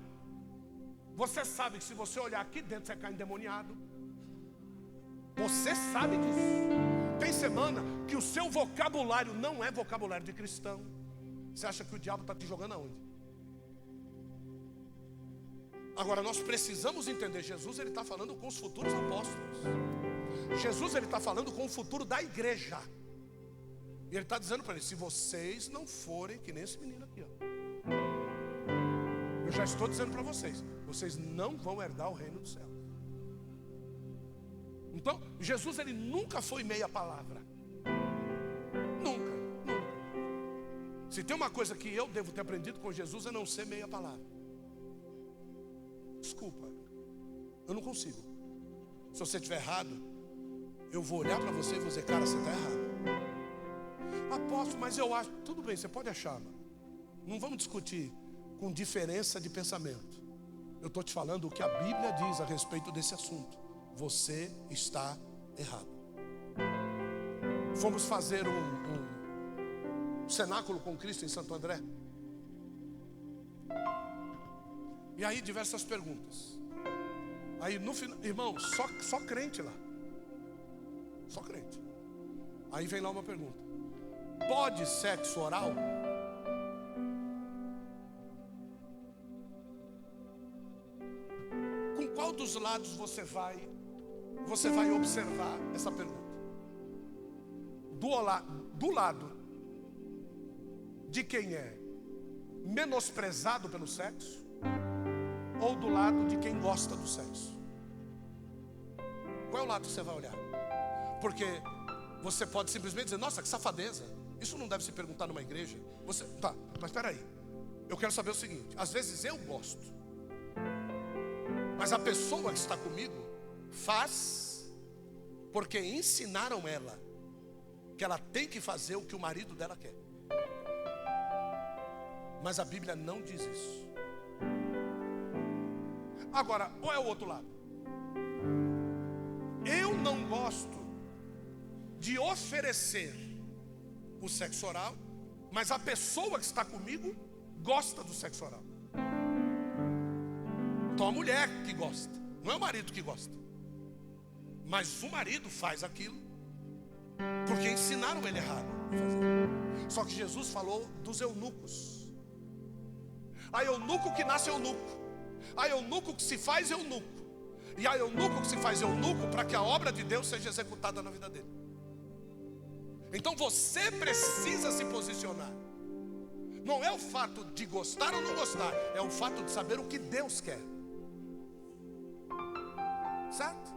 você sabe que se você olhar aqui dentro, você cai endemoniado. Você sabe disso. Tem semana que o seu vocabulário não é vocabulário de cristão. Você acha que o diabo está te jogando aonde? Agora nós precisamos entender, Jesus ele está falando com os futuros apóstolos. Jesus ele está falando com o futuro da igreja. E ele está dizendo para eles: se vocês não forem que nem esse menino aqui, ó, eu já estou dizendo para vocês, vocês não vão herdar o reino do céu. Então, Jesus ele nunca foi meia palavra. Nunca. Se tem uma coisa que eu devo ter aprendido com Jesus, é não ser meia palavra. Desculpa, eu não consigo. Se você estiver errado, eu vou olhar para você e vou dizer: cara, você está errado. Apóstolo, mas eu acho. Tudo bem, você pode achar, mano. Não vamos discutir com diferença de pensamento. Eu estou te falando o que a Bíblia diz a respeito desse assunto. Você está errado. Fomos fazer um cenáculo com Cristo em Santo André. E aí diversas perguntas. Aí no final, irmão, só crente lá. Só crente. Aí vem lá uma pergunta: pode sexo oral? Com qual dos lados você vai observar essa pergunta? Do lado de quem é menosprezado pelo sexo, ou do lado de quem gosta do sexo? Qual é o lado que você vai olhar? Porque você pode simplesmente dizer: nossa, que safadeza. Isso não deve se perguntar numa igreja. Tá, mas espera aí. Eu quero saber o seguinte: às vezes eu gosto, mas a pessoa que está comigo faz porque ensinaram ela que ela tem que fazer o que o marido dela quer. Mas a Bíblia não diz isso. Agora, qual é o outro lado? Eu não gosto de oferecer o sexo oral, mas a pessoa que está comigo gosta do sexo oral. Então a mulher que gosta, não é o marido que gosta. Mas o marido faz aquilo porque ensinaram ele errado a fazer. Só que Jesus falou dos eunucos. Há eunuco que nasce eunuco, há eunuco que se faz eunuco, e há eunuco que se faz eunuco para que a obra de Deus seja executada na vida dele. Então você precisa se posicionar. Não é o fato de gostar ou não gostar, é o fato de saber o que Deus quer. Certo?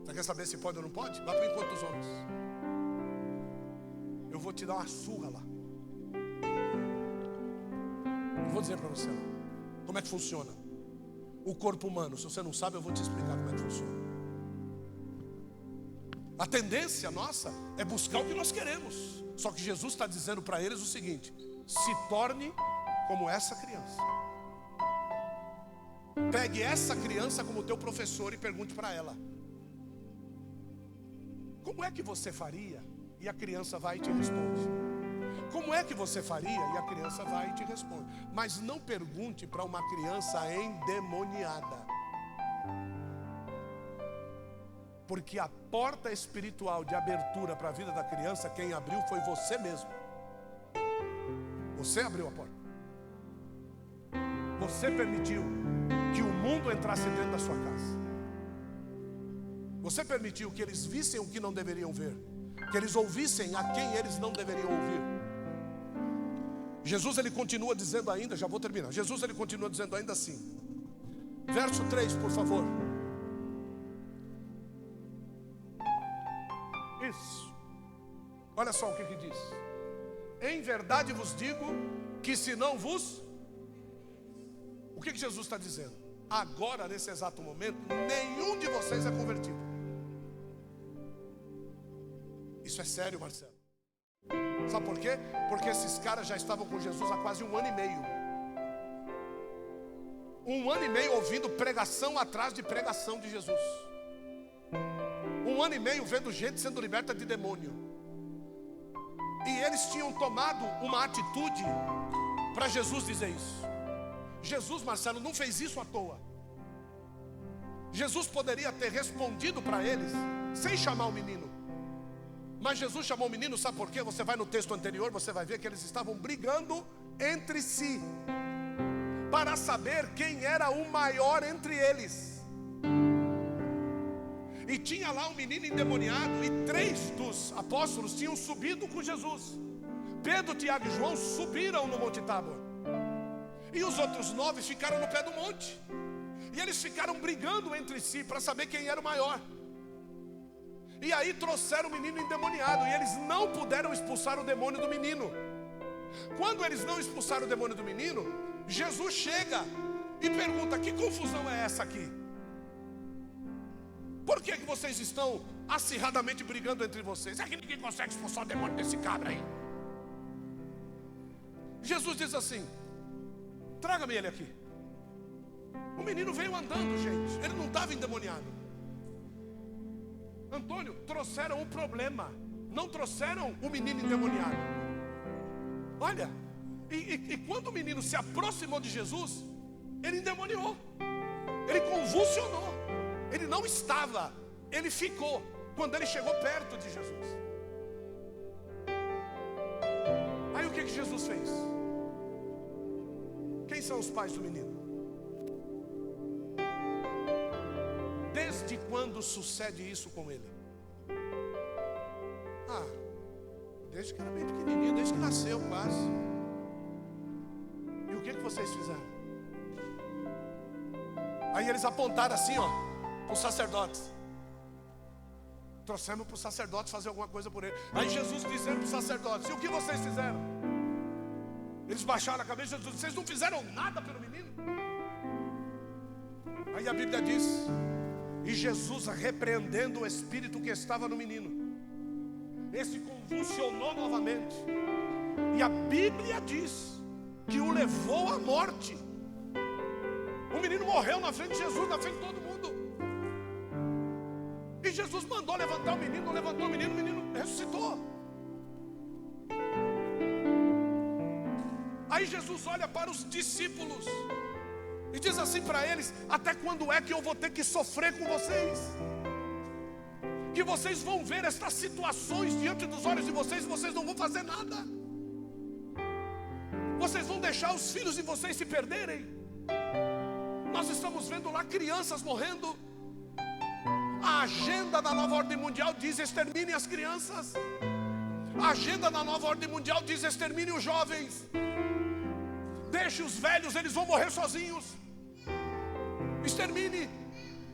Você quer saber se pode ou não pode? Vá para o encontro dos homens. Eu vou te dar uma surra lá. Eu vou dizer para você como é que funciona o corpo humano. Se você não sabe, eu vou te explicar como é que funciona. A tendência nossa é buscar o que nós queremos. Só que Jesus está dizendo para eles o seguinte: se torne como essa criança. Pegue essa criança como teu professor e pergunte para ela: como é que você faria? E a criança vai e te responde. Como é que você faria? E a criança vai e te responde. Mas não pergunte para uma criança endemoniada, porque a porta espiritual de abertura para a vida da criança, quem abriu foi você mesmo. Você abriu a porta. Você permitiu que o mundo entrasse dentro da sua casa. Você permitiu que eles vissem o que não deveriam ver, que eles ouvissem a quem eles não deveriam ouvir. Jesus ele continua dizendo ainda, já vou terminar. Jesus ele continua dizendo ainda assim. Verso 3, por favor. Isso. Olha só o que diz: em verdade vos digo que se não vos... O que Jesus está dizendo? Agora, nesse exato momento, nenhum de vocês é convertido. Isso é sério, Marcelo. Sabe por quê? Porque esses caras já estavam com Jesus há quase 1 ano e meio. 1 ano e meio ouvindo pregação atrás de pregação de Jesus. 1 ano e meio vendo gente sendo liberta de demônio. E eles tinham tomado uma atitude para Jesus dizer isso. Jesus, Marcelo, não fez isso à toa. Jesus poderia ter respondido para eles sem chamar o menino. Mas Jesus chamou o menino, sabe por quê? Você vai no texto anterior, você vai ver que eles estavam brigando entre si para saber quem era o maior entre eles. E tinha lá um menino endemoniado, e 3 dos apóstolos tinham subido com Jesus. Pedro, Tiago e João subiram no Monte Tabor, e os outros 9 ficaram no pé do monte. E eles ficaram brigando entre si para saber quem era o maior. E aí trouxeram o menino endemoniado, e eles não puderam expulsar o demônio do menino. Quando eles não expulsaram o demônio do menino, Jesus chega e pergunta: que confusão é essa aqui? Por que vocês estão acirradamente brigando entre vocês? É que ninguém consegue expulsar o demônio desse cabra aí. Jesus diz assim: traga-me ele aqui. O menino veio andando, gente, ele não estava endemoniado. Antônio, trouxeram um problema, não trouxeram o menino endemoniado. Olha, e quando o menino se aproximou de Jesus, ele endemoniou, ele convulsionou. Ele não estava, ele ficou quando ele chegou perto de Jesus. Aí o que Jesus fez? Quem são os pais do menino? Desde quando sucede isso com ele? Desde que era bem pequenininho, desde que nasceu quase. E o que vocês fizeram? Aí eles apontaram assim, ó, para os sacerdotes. Trouxemos para os sacerdotes fazer alguma coisa por ele. Aí Jesus dizendo para os sacerdotes: e o que vocês fizeram? Eles baixaram a cabeça e Jesus disse: vocês não fizeram nada pelo menino? Aí a Bíblia diz: e Jesus, repreendendo o espírito que estava no menino, esse convulsionou novamente. E a Bíblia diz que o levou à morte. O menino morreu na frente de Jesus, na frente de todo mundo. E Jesus mandou levantar o menino, não levantou o menino ressuscitou. Aí Jesus olha para os discípulos e diz assim para eles: até quando é que eu vou ter que sofrer com vocês? Que vocês vão ver estas situações diante dos olhos de vocês e vocês não vão fazer nada. Vocês vão deixar os filhos de vocês se perderem. Nós estamos vendo lá crianças morrendo. A agenda da nova ordem mundial diz: extermine as crianças. A agenda da nova ordem mundial diz: extermine os jovens. Deixe os velhos, eles vão morrer sozinhos. Extermine.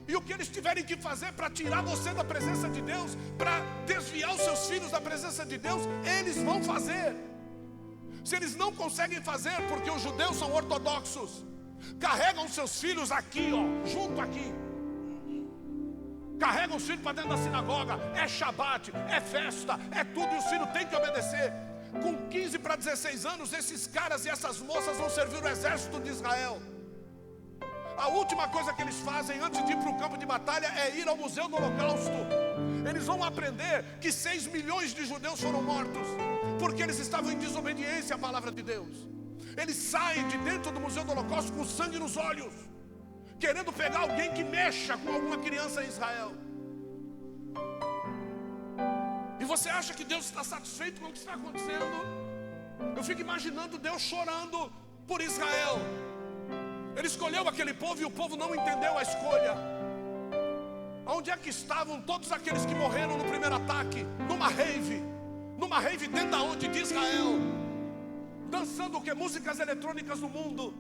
E o que eles tiverem que fazer para tirar você da presença de Deus, para desviar os seus filhos da presença de Deus, eles vão fazer. Se eles não conseguem fazer, porque os judeus são ortodoxos, carregam seus filhos aqui, ó, junto aqui. Carregam os filhos para dentro da sinagoga. É Shabat, é festa, é tudo, e os filhos têm que obedecer. Com 15 para 16 anos, esses caras e essas moças vão servir o exército de Israel. A última coisa que eles fazem antes de ir para o campo de batalha é ir ao museu do Holocausto. Eles vão aprender que 6 milhões de judeus foram mortos porque eles estavam em desobediência à palavra de Deus. Eles saem de dentro do museu do Holocausto com sangue nos olhos, querendo pegar alguém que mexa com alguma criança em Israel. E você acha que Deus está satisfeito com o que está acontecendo? Eu fico imaginando Deus chorando por Israel. Ele escolheu aquele povo e o povo não entendeu a escolha. Onde é que estavam todos aqueles que morreram no primeiro ataque? Numa rave dentro da onde? De Israel. Dançando o que? Músicas eletrônicas no mundo.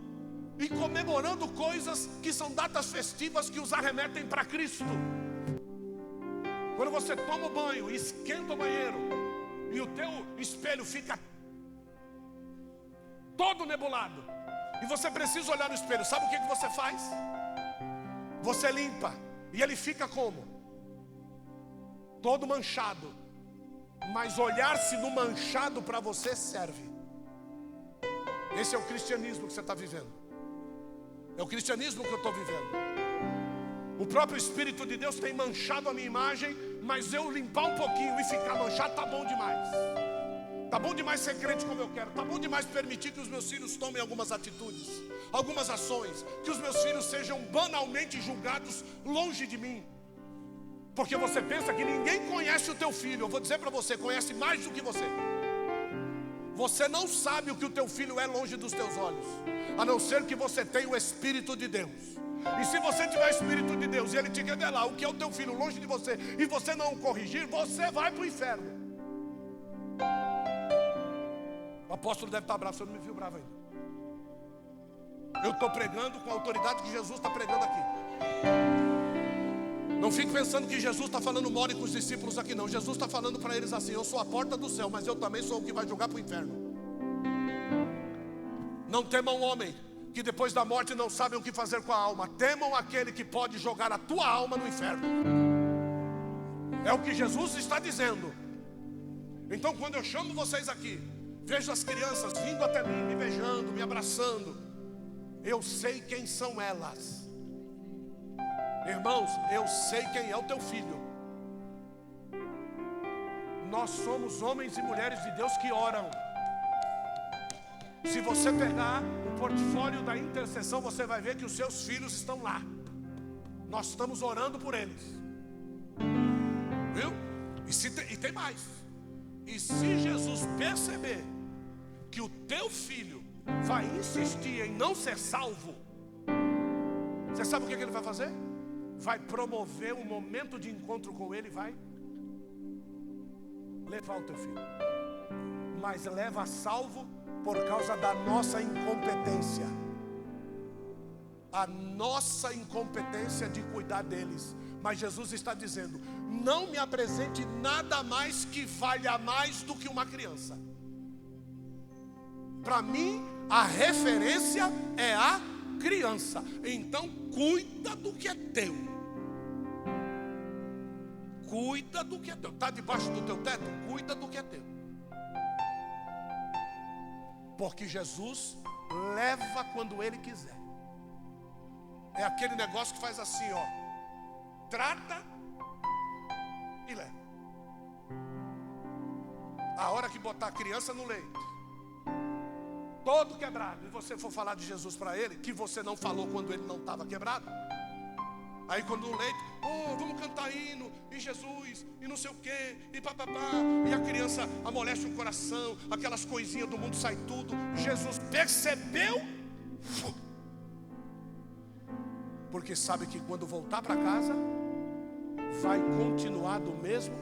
E comemorando coisas que são datas festivas que os arremetem para Cristo. Quando você toma o banho e esquenta o banheiro e o teu espelho fica todo nebulado, e você precisa olhar no espelho, sabe o que você faz? Você limpa. E ele fica como? Todo manchado. Mas olhar-se no manchado para você serve. Esse é o cristianismo que você está vivendo. É o cristianismo que eu estou vivendo. O próprio Espírito de Deus tem manchado a minha imagem, mas eu limpar um pouquinho e ficar manchado está bom demais. Está bom demais ser crente como eu quero. Está bom demais permitir que os meus filhos tomem algumas atitudes, algumas ações, que os meus filhos sejam banalmente julgados longe de mim. Porque você pensa que ninguém conhece o teu filho. Eu vou dizer para você, conhece mais do que você. Você não sabe o que o teu filho é longe dos teus olhos, a não ser que você tenha o Espírito de Deus. E se você tiver o Espírito de Deus e ele te revelar o que é o teu filho longe de você, e você não o corrigir, você vai para o inferno. O apóstolo deve estar bravo, você não me viu bravo ainda. Eu estou pregando com a autoridade que Jesus está pregando aqui. Não fique pensando que Jesus está falando mole com os discípulos aqui, não. Jesus está falando para eles assim: eu sou a porta do céu, mas eu também sou o que vai jogar para o inferno. Não temam o homem, que depois da morte não sabem o que fazer com a alma. Temam aquele que pode jogar a tua alma no inferno. É o que Jesus está dizendo. Então quando eu chamo vocês aqui, vejo as crianças vindo até mim, me beijando, me abraçando, eu sei quem são elas. Irmãos, eu sei quem é o teu filho. Nós somos homens e mulheres de Deus que oram. Se você pegar o portfólio da intercessão, você vai ver que os seus filhos estão lá. Nós estamos orando por eles. Viu? E tem mais. E se Jesus perceber que o teu filho vai insistir em não ser salvo, você sabe o que ele vai fazer? Vai promover um momento de encontro com ele, vai levar o teu filho. Mas leva salvo por causa da nossa incompetência. A nossa incompetência de cuidar deles. Mas Jesus está dizendo: não me apresente nada mais que valha mais do que uma criança. Para mim, a referência é a criança. Então cuida do que é teu. Cuida do que é teu. Está debaixo do teu teto? Cuida do que é teu. Porque Jesus leva quando Ele quiser. É aquele negócio que faz assim, ó. Trata e leva. A hora que botar a criança no leite, todo quebrado, e você for falar de Jesus para ele, que você não falou quando ele não estava quebrado. Aí quando no leite, vamos cantar hino, e Jesus, e não sei o que, e papapá, e a criança amolece o coração, aquelas coisinhas do mundo sai tudo. Jesus percebeu, porque sabe que quando voltar para casa, vai continuar do mesmo.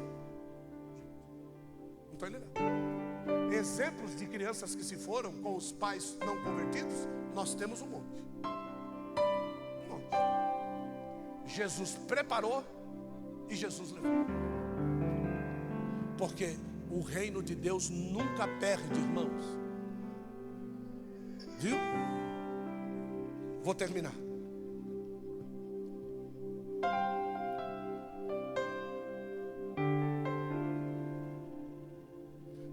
Não estou entendendo? Exemplos de crianças que se foram com os pais não convertidos, nós temos um monte. Jesus preparou e Jesus levou. Porque o reino de Deus nunca perde, irmãos. Viu? Vou terminar.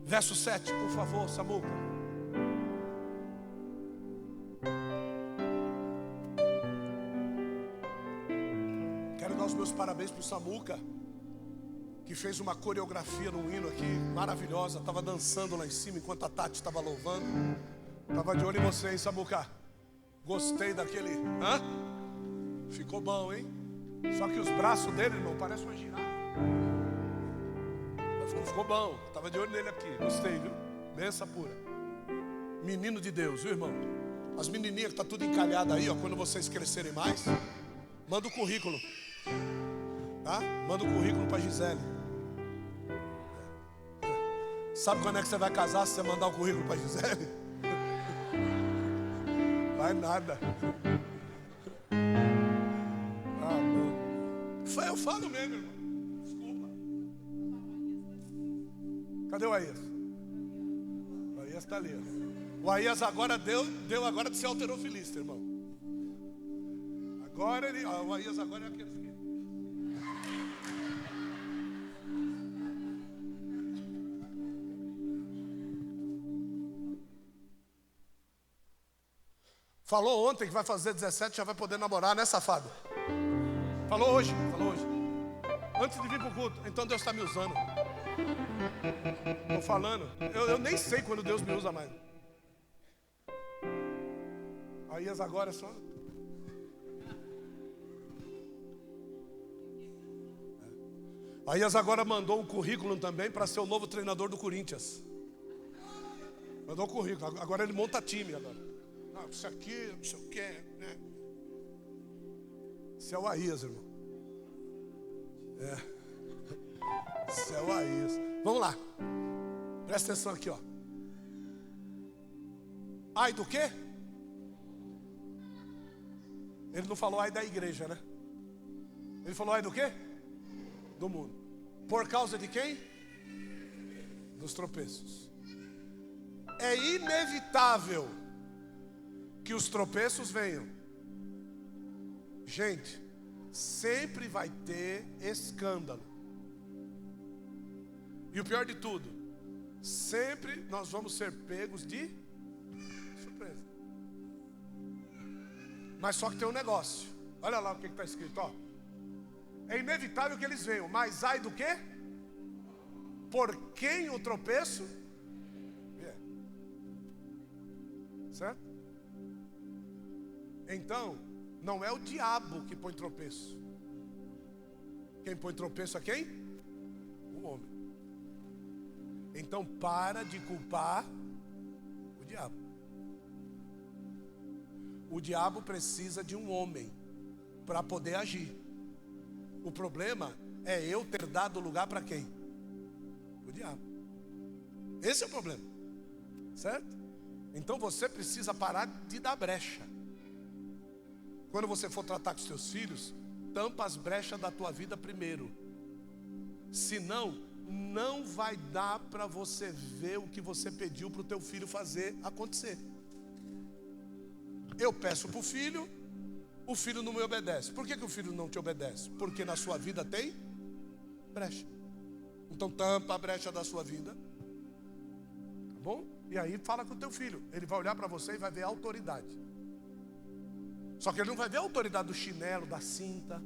Verso 7, por favor, Samuca. Quero dar os meus parabéns para o Samuca, que fez uma coreografia no hino aqui, maravilhosa. Estava dançando lá em cima enquanto a Tati estava louvando. Estava de olho em você, hein, Samuca? Gostei daquele. Hã? Ficou bom, hein? Só que os braços dele, irmão, parecem uma girafa. Ficou bom, estava de olho nele aqui. Gostei, viu? Benção pura. Menino de Deus, viu, irmão? As menininhas que estão tudo encalhadas aí, ó. Quando vocês crescerem mais, manda o currículo. Tá? Manda o currículo para Gisele. Sabe quando é que você vai casar se você mandar o currículo para Gisele? Vai nada. Ah, bom. Eu falo mesmo, irmão. Cadê o Aías? O Aías está ali. O Aías agora deu agora de ser alterofilista, irmão. Agora ele, o Aías agora é aquele. Falou ontem que vai fazer 17, já vai poder namorar, né, safado? Falou hoje. Antes de vir para o culto. Então Deus está me usando. Estou falando. Eu nem sei quando Deus me usa mais. Aí agora é só. Aías agora mandou um currículo também para ser o novo treinador do Corinthians. Mandou o currículo, agora ele monta time agora. Não, isso aqui, não sei o que, né? Esse é o Aías, irmão. Esse é o Aías. Vamos lá. Presta atenção aqui, ó. Ai do quê? Ele não falou ai da igreja, né? Ele falou ai do quê? Do mundo. Por causa de quem? Dos tropeços. É inevitável que os tropeços venham. Gente, sempre vai ter escândalo. E o pior de tudo, sempre nós vamos ser pegos de surpresa. Mas só que tem um negócio. Olha lá o que está escrito, ó. É inevitável que eles venham, mas ai do quê? Por quem o tropeço? Certo? Então, não é o diabo que põe tropeço. Quem põe tropeço é quem? O homem. Então para de culpar o diabo. O diabo precisa de um homem para poder agir. O problema é eu ter dado lugar para quem? O diabo. Esse é o problema. Certo? Então você precisa parar de dar brecha. Quando você for tratar com os seus filhos, tampa as brechas da tua vida primeiro. Senão, não vai dar para você ver o que você pediu para o teu filho fazer acontecer. Eu peço para o filho não me obedece. Por que o filho não te obedece? Porque na sua vida tem brecha. Então tampa a brecha da sua vida. Tá bom? E aí fala com o teu filho. Ele vai olhar para você e vai ver a autoridade. Só que ele não vai ver a autoridade do chinelo, da cinta,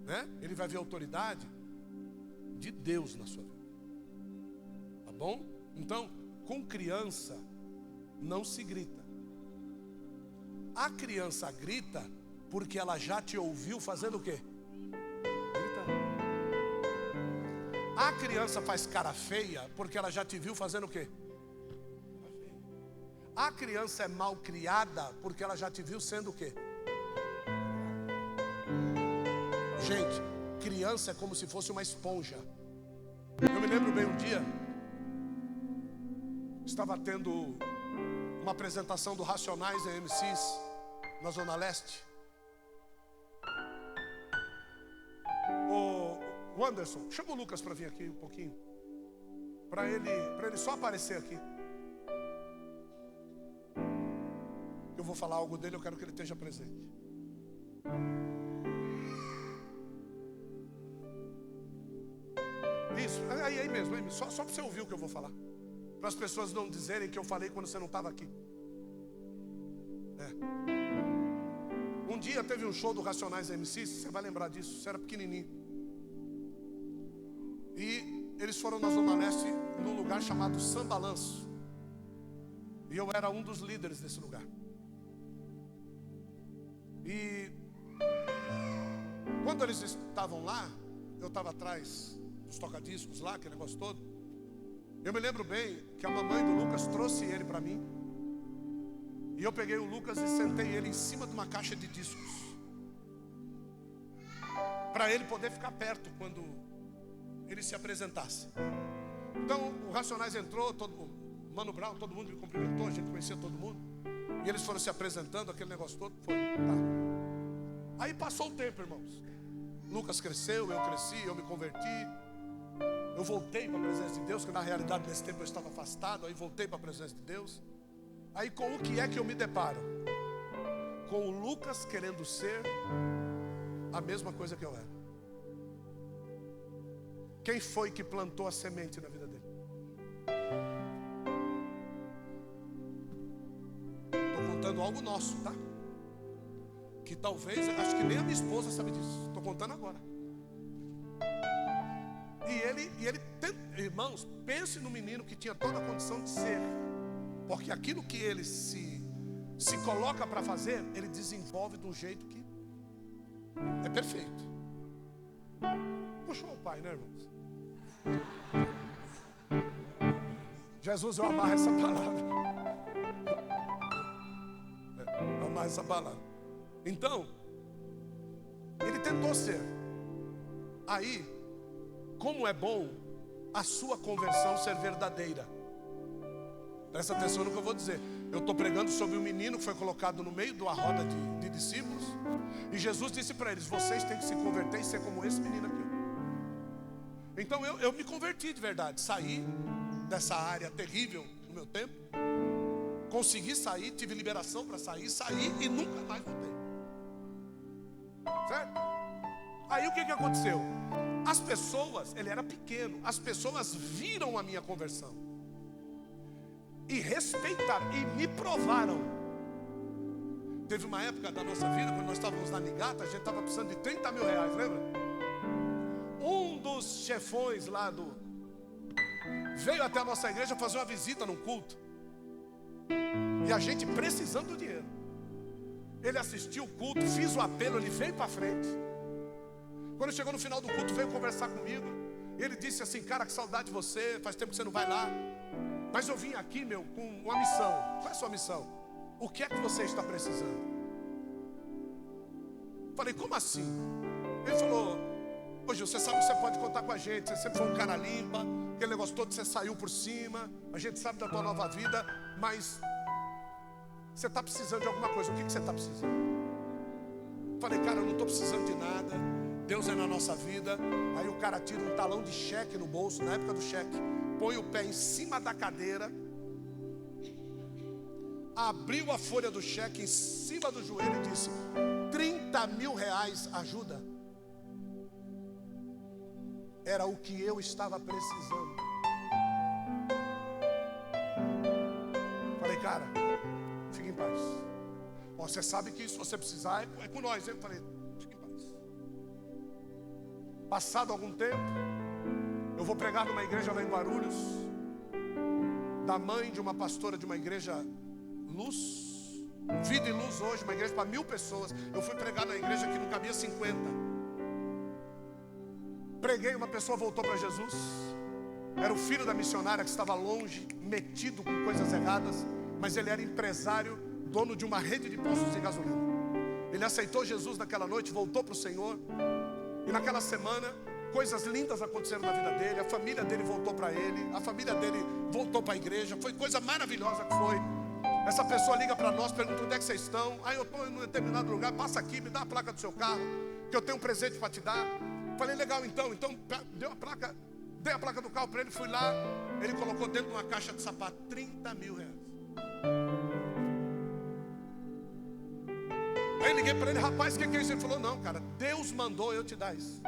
né? Ele vai ver a autoridade de Deus na sua vida. Tá bom? Então, com criança não se grita. A criança grita porque ela já te ouviu fazendo o quê? Gritando. A criança faz cara feia porque ela já te viu fazendo o quê? A criança é mal criada porque ela já te viu sendo o quê? Gente, criança é como se fosse uma esponja. Eu me lembro bem um dia, estava tendo uma apresentação do Racionais em MCs na Zona Leste. O Anderson, chama o Lucas para vir aqui um pouquinho, para ele só aparecer aqui. Eu vou falar algo dele, eu quero que ele esteja presente. Isso, aí mesmo, só para você ouvir o que eu vou falar. Para as pessoas não dizerem que eu falei quando você não estava aqui. Um dia teve um show do Racionais MCs, você vai lembrar disso, você era pequenininho. E eles foram na Zona Leste, num lugar chamado Sambalanço. E eu era um dos líderes desse lugar. E quando eles estavam lá, eu estava atrás dos tocadiscos lá, aquele negócio todo. Eu me lembro bem que a mamãe do Lucas trouxe ele para mim. E eu peguei o Lucas e sentei ele em cima de uma caixa de discos, para ele poder ficar perto quando ele se apresentasse. Então o Racionais entrou, Mano Brown, todo mundo me cumprimentou, a gente conhecia todo mundo. E eles foram se apresentando, aquele negócio todo. Foi, tá. Aí passou o tempo, irmãos. Lucas cresceu, eu cresci, eu me converti. Eu voltei para a presença de Deus, que na realidade nesse tempo eu estava afastado. Aí voltei para a presença de Deus. Aí com o que é que eu me deparo? Com o Lucas querendo ser a mesma coisa que eu era. Quem foi que plantou a semente na vida dele? Estou contando algo nosso, tá? Que talvez, acho que nem a minha esposa sabe disso. Estou contando agora. E ele irmãos, pense no menino que tinha toda a condição de ser. Porque aquilo que ele se coloca para fazer, ele desenvolve de um jeito que é perfeito. puxou o pai, né, irmãos? Jesus, eu amarro essa palavra. Eu amarro essa palavra. Então, ele tentou ser. Aí, como é bom a sua conversão ser verdadeira. Presta atenção no que eu vou dizer. Eu estou pregando sobre um menino que foi colocado no meio de uma roda de discípulos. E Jesus disse para eles: vocês têm que se converter e ser como esse menino aqui. Então eu me converti de verdade. Saí dessa área terrível no meu tempo. Consegui sair, tive liberação para sair. Saí e nunca mais voltei. Certo? Aí o que aconteceu? As pessoas, ele era pequeno, as pessoas viram a minha conversão e respeitaram e me provaram. Teve uma época da nossa vida, quando nós estávamos na Nigata, a gente estava precisando de 30 mil reais, lembra? Um dos chefões lá veio até a nossa igreja fazer uma visita num culto. E a gente precisando do dinheiro. Ele assistiu o culto, fiz o apelo, ele veio para frente. Quando chegou no final do culto, veio conversar comigo. Ele disse assim: cara, que saudade de você, faz tempo que você não vai lá. Mas eu vim aqui, com uma missão. Qual é a sua missão? O que é que você está precisando? Falei: como assim? Ele falou: hoje você sabe que você pode contar com a gente. Você sempre foi um cara limpa, aquele negócio todo, você saiu por cima. A gente sabe da tua nova vida, mas você está precisando de alguma coisa. O que você está precisando? Falei: cara, eu não estou precisando de nada. Deus é na nossa vida. Aí o cara tira um talão de cheque no bolso, na época do cheque, põe o pé em cima da cadeira, abriu a folha do cheque em cima do joelho e disse: 30 mil reais, ajuda. Era o que eu estava precisando. Falei: cara, fique em paz. Você sabe que se você precisar é com nós. Eu falei: fique em paz. Passado algum tempo, eu vou pregar numa igreja lá em Guarulhos, da mãe de uma pastora de uma igreja Luz, Vida e Luz hoje, uma igreja para 1000 pessoas. Eu fui pregar na igreja que não cabia 50. Preguei, uma pessoa voltou para Jesus. Era o filho da missionária que estava longe, metido com coisas erradas, mas ele era empresário, dono de uma rede de postos de gasolina. Ele aceitou Jesus naquela noite, voltou para o Senhor. E naquela semana, coisas lindas aconteceram na vida dele. A família dele voltou para ele, a família dele voltou para a igreja. Foi coisa maravilhosa que foi. Essa pessoa liga para nós, pergunta: onde é que vocês estão? Aí eu estou em um determinado lugar, passa aqui, me dá a placa do seu carro, que eu tenho um presente para te dar. Falei: legal, então deu a placa, dei a placa do carro para ele, fui lá. Ele colocou dentro de uma caixa de sapato 30 mil reais. Aí eu liguei para ele: rapaz, o que é isso? Ele falou: não, cara, Deus mandou eu te dar isso.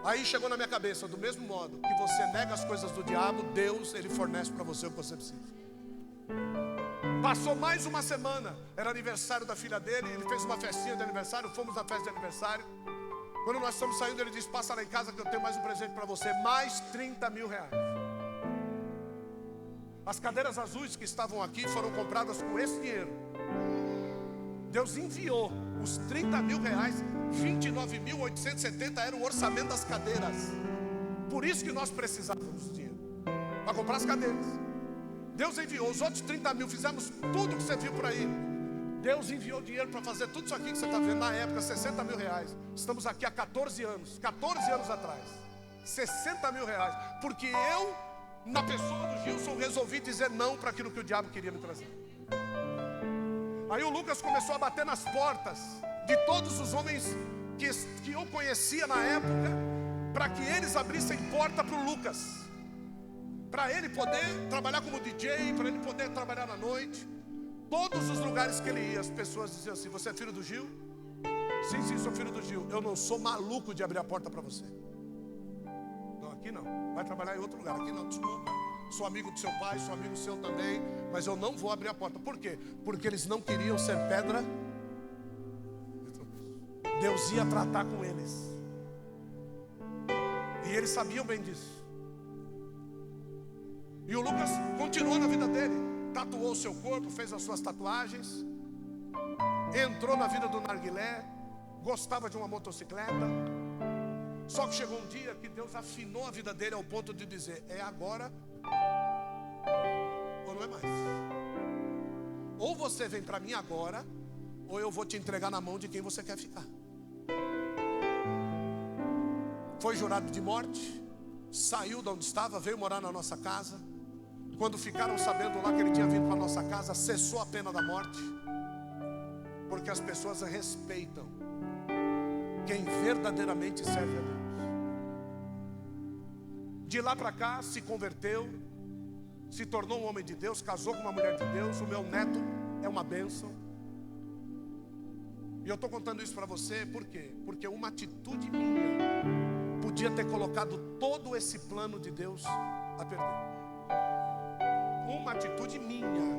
Aí chegou na minha cabeça: do mesmo modo que você nega as coisas do diabo, Deus, ele fornece para você o que você precisa. Passou mais uma semana, era aniversário da filha dele, ele fez uma festinha de aniversário, fomos na festa de aniversário. Quando nós estamos saindo, ele disse: passa lá em casa que eu tenho mais um presente para você, mais 30 mil reais. As cadeiras azuis que estavam aqui foram compradas com esse dinheiro. Deus enviou os 30 mil reais, 29.870 era o orçamento das cadeiras. Por isso que nós precisávamos de dinheiro para comprar as cadeiras. Deus enviou os outros 30 mil, fizemos tudo que você viu por aí. Deus enviou dinheiro para fazer tudo isso aqui que você está vendo. Na época, 60 mil reais. Estamos aqui há 14 anos atrás, 60 mil reais. Porque eu, na pessoa do Gilson, resolvi dizer não para aquilo que o diabo queria me trazer. Aí o Lucas começou a bater nas portas de todos os homens que eu conhecia na época, para que eles abrissem porta para o Lucas, para ele poder trabalhar como DJ, para ele poder trabalhar na noite. Todos os lugares que ele ia, as pessoas diziam assim: você é filho do Gil? Sim, sim, sou filho do Gil. Eu não sou maluco de abrir a porta para você. Não, aqui não. Vai trabalhar em outro lugar. Aqui não, desculpa. Sou amigo do seu pai, sou amigo seu também, mas eu não vou abrir a porta. Por quê? Porque eles não queriam ser pedra. Deus ia tratar com eles. E eles sabiam bem disso. E o Lucas continuou na vida dele. Tatuou o seu corpo, fez as suas tatuagens, entrou na vida do narguilé, gostava de uma motocicleta. Só que chegou um dia que Deus afinou a vida dele ao ponto de dizer: é agora ou não é mais. Ou você vem para mim agora, ou eu vou te entregar na mão de quem você quer ficar. Foi jurado de morte, saiu de onde estava, veio morar na nossa casa. Quando ficaram sabendo lá que ele tinha vindo para a nossa casa, cessou a pena da morte. Porque as pessoas respeitam quem verdadeiramente serve a Deus. De lá para cá se converteu, se tornou um homem de Deus, casou com uma mulher de Deus. O meu neto é uma bênção. E eu estou contando isso para você, por quê? Porque uma atitude minha podia ter colocado todo esse plano de Deus a perder. Uma atitude minha,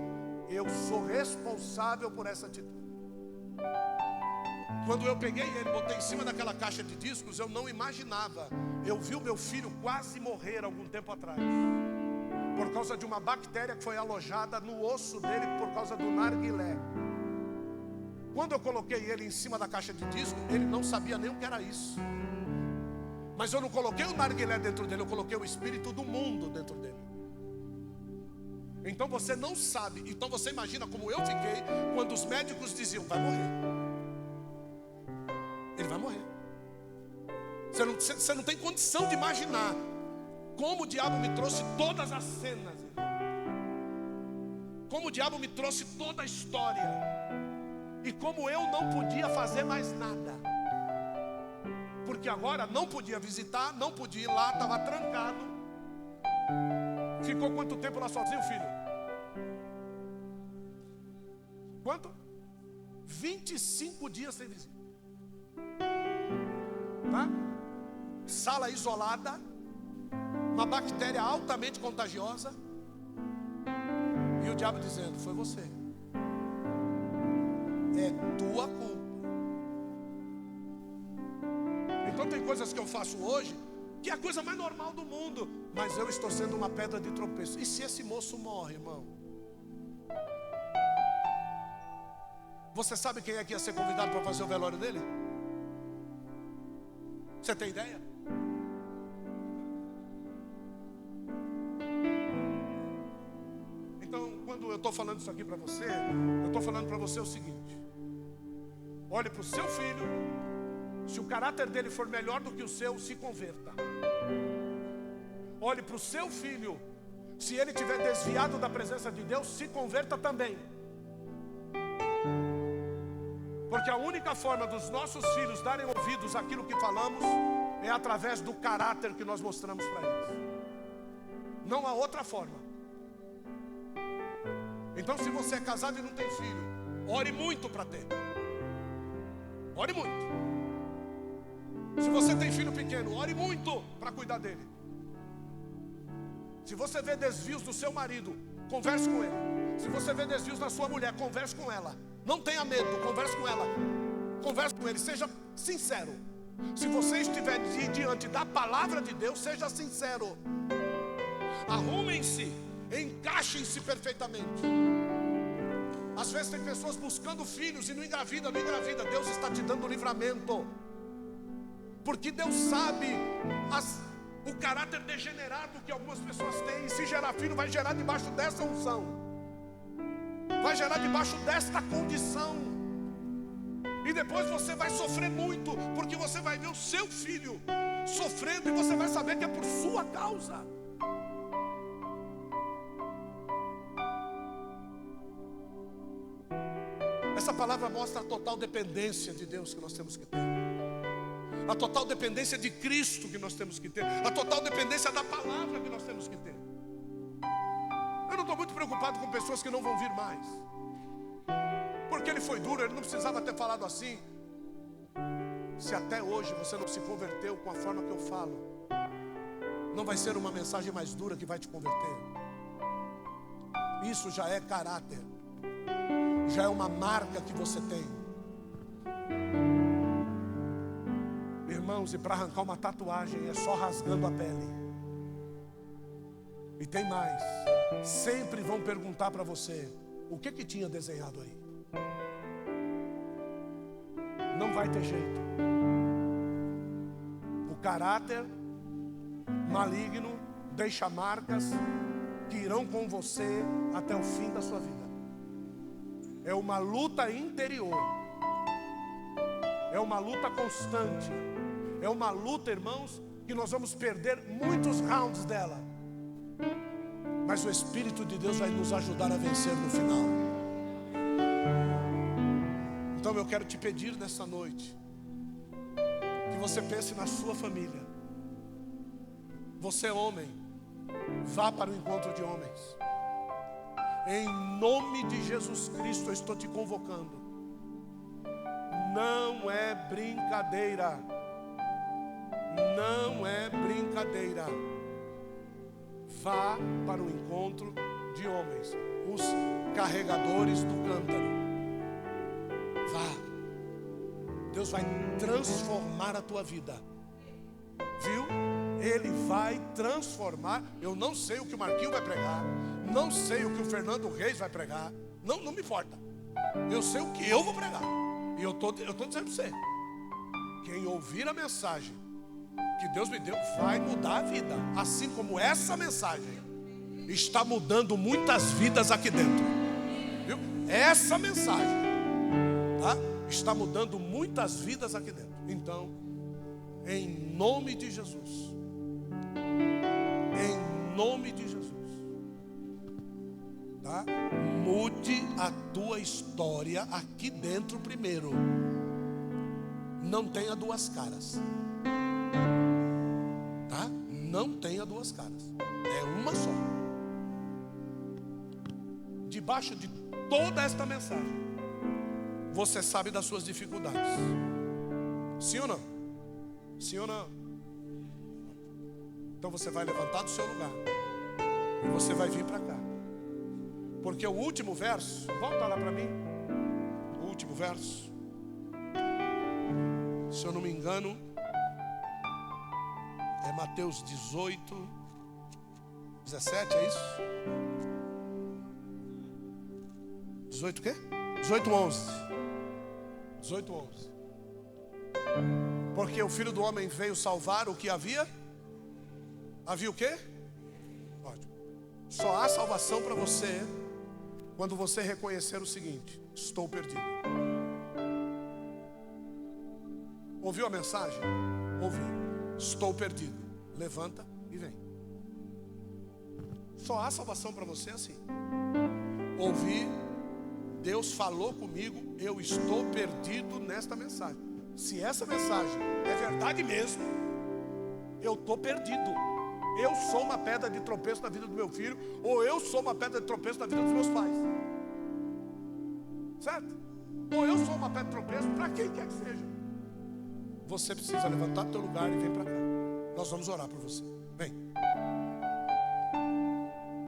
eu sou responsável por essa atitude. Quando eu peguei ele, botei em cima daquela caixa de discos, eu não imaginava. Eu vi o meu filho quase morrer algum tempo atrás, por causa de uma bactéria que foi alojada no osso dele por causa do narguilé. Quando eu coloquei ele em cima da caixa de disco, ele não sabia nem o que era isso. Mas eu não coloquei o narguilé dentro dele, eu coloquei o espírito do mundo dentro dele. Então você não sabe, então você imagina como eu fiquei quando os médicos diziam: vai morrer. Ele vai morrer. Você não tem condição de imaginar como o diabo me trouxe todas as cenas, como o diabo me trouxe toda a história, e como eu não podia fazer mais nada, porque agora não podia visitar, não podia ir lá, estava trancado. Ficou quanto tempo lá sozinho, filho? Quanto? 25 dias sem visita. Tá? Sala isolada, uma bactéria altamente contagiosa, e o diabo dizendo: foi você, é tua culpa. Então tem coisas que eu faço hoje que é a coisa mais normal do mundo, mas eu estou sendo uma pedra de tropeço. E se esse moço morre, irmão? Você sabe quem é que ia ser convidado para fazer o velório dele? Você tem ideia? Então, quando eu estou falando isso aqui para você, eu estou falando para você o seguinte: olhe para o seu filho. Se o caráter dele for melhor do que o seu, se converta. Olhe para o seu filho. Se ele estiver desviado da presença de Deus, se converta também. Porque a única forma dos nossos filhos darem ouvidos àquilo que falamos é através do caráter que nós mostramos para eles. Não há outra forma. Então, se você é casado e não tem filho, ore muito para ter. Ore muito. Se você tem filho pequeno, ore muito para cuidar dele. Se você vê desvios do seu marido, converse com ele. Se você vê desvios da sua mulher, converse com ela. Não tenha medo, converse com ela. Converse com ele, seja sincero. Se você estiver diante da palavra de Deus, seja sincero. Arrumem-se, encaixem-se perfeitamente. Às vezes tem pessoas buscando filhos e não engravida, não engravida. Deus está te dando livramento, porque Deus sabe o caráter degenerado que algumas pessoas têm. E se gerar filho, vai gerar debaixo dessa unção, vai gerar debaixo desta condição. E depois você vai sofrer muito, porque você vai ver o seu filho sofrendo, e você vai saber que é por sua causa. Essa palavra mostra a total dependência de Deus que nós temos que ter, a total dependência de Cristo que nós temos que ter, a total dependência da palavra que nós temos que ter. Eu não estou muito preocupado com pessoas que não vão vir mais, porque ele foi duro, ele não precisava ter falado assim. Se até hoje você não se converteu com a forma que eu falo, não vai ser uma mensagem mais dura que vai te converter. Isso já é caráter, já é uma marca que você tem. Irmãos, e para arrancar uma tatuagem é só rasgando a pele. E tem mais, sempre vão perguntar para você: o que tinha desenhado aí? Não vai ter jeito. O caráter maligno deixa marcas que irão com você até o fim da sua vida. É uma luta interior, é uma luta constante, é uma luta, irmãos, que nós vamos perder muitos rounds dela, mas o Espírito de Deus vai nos ajudar a vencer no final. Então eu quero te pedir nessa noite que você pense na sua família. Você é homem, vá para o encontro de homens. Em nome de Jesus Cristo eu estou te convocando. Não é brincadeira. Não é brincadeira. Vá para o encontro de homens, os carregadores do cântaro. Vá. Deus vai transformar a tua vida. Viu? Ele vai transformar. Eu não sei o que o Marquinho vai pregar, não sei o que o Fernando Reis vai pregar, não me importa. Eu sei o que eu vou pregar. E eu tô dizendo para você, quem ouvir a mensagem que Deus me deu vai mudar a vida. Assim como essa mensagem está mudando muitas vidas aqui dentro. Viu? Essa mensagem, tá? Está mudando muitas vidas aqui dentro. Então, em nome de Jesus, em nome de Jesus, tá? Mude a tua história aqui dentro primeiro. Não tenha duas caras, tá? Não tenha duas caras, é uma só. Debaixo de toda esta mensagem, você sabe das suas dificuldades. Sim ou não? Sim ou não? Então você vai levantar do seu lugar e você vai vir para cá. Porque o último verso, volta lá para mim. O último verso, se eu não me engano, é Mateus 18, 17, é isso? 18 o quê? 18, 11. 18, 11. Porque o Filho do Homem veio salvar o que havia. Havia o quê? Ótimo. Só há salvação para você quando você reconhecer o seguinte: estou perdido. Ouviu a mensagem? Ouvi. Estou perdido. Levanta e vem. Só há salvação para você assim. Ouvi, Deus falou comigo, eu estou perdido nesta mensagem. Se essa mensagem é verdade mesmo, eu estou perdido. Eu sou uma pedra de tropeço na vida do meu filho, ou eu sou uma pedra de tropeço na vida dos meus pais. Certo? Ou eu sou uma pedra de tropeço para quem quer que seja. Você precisa levantar do teu lugar e vir para cá. Nós vamos orar por você. Vem.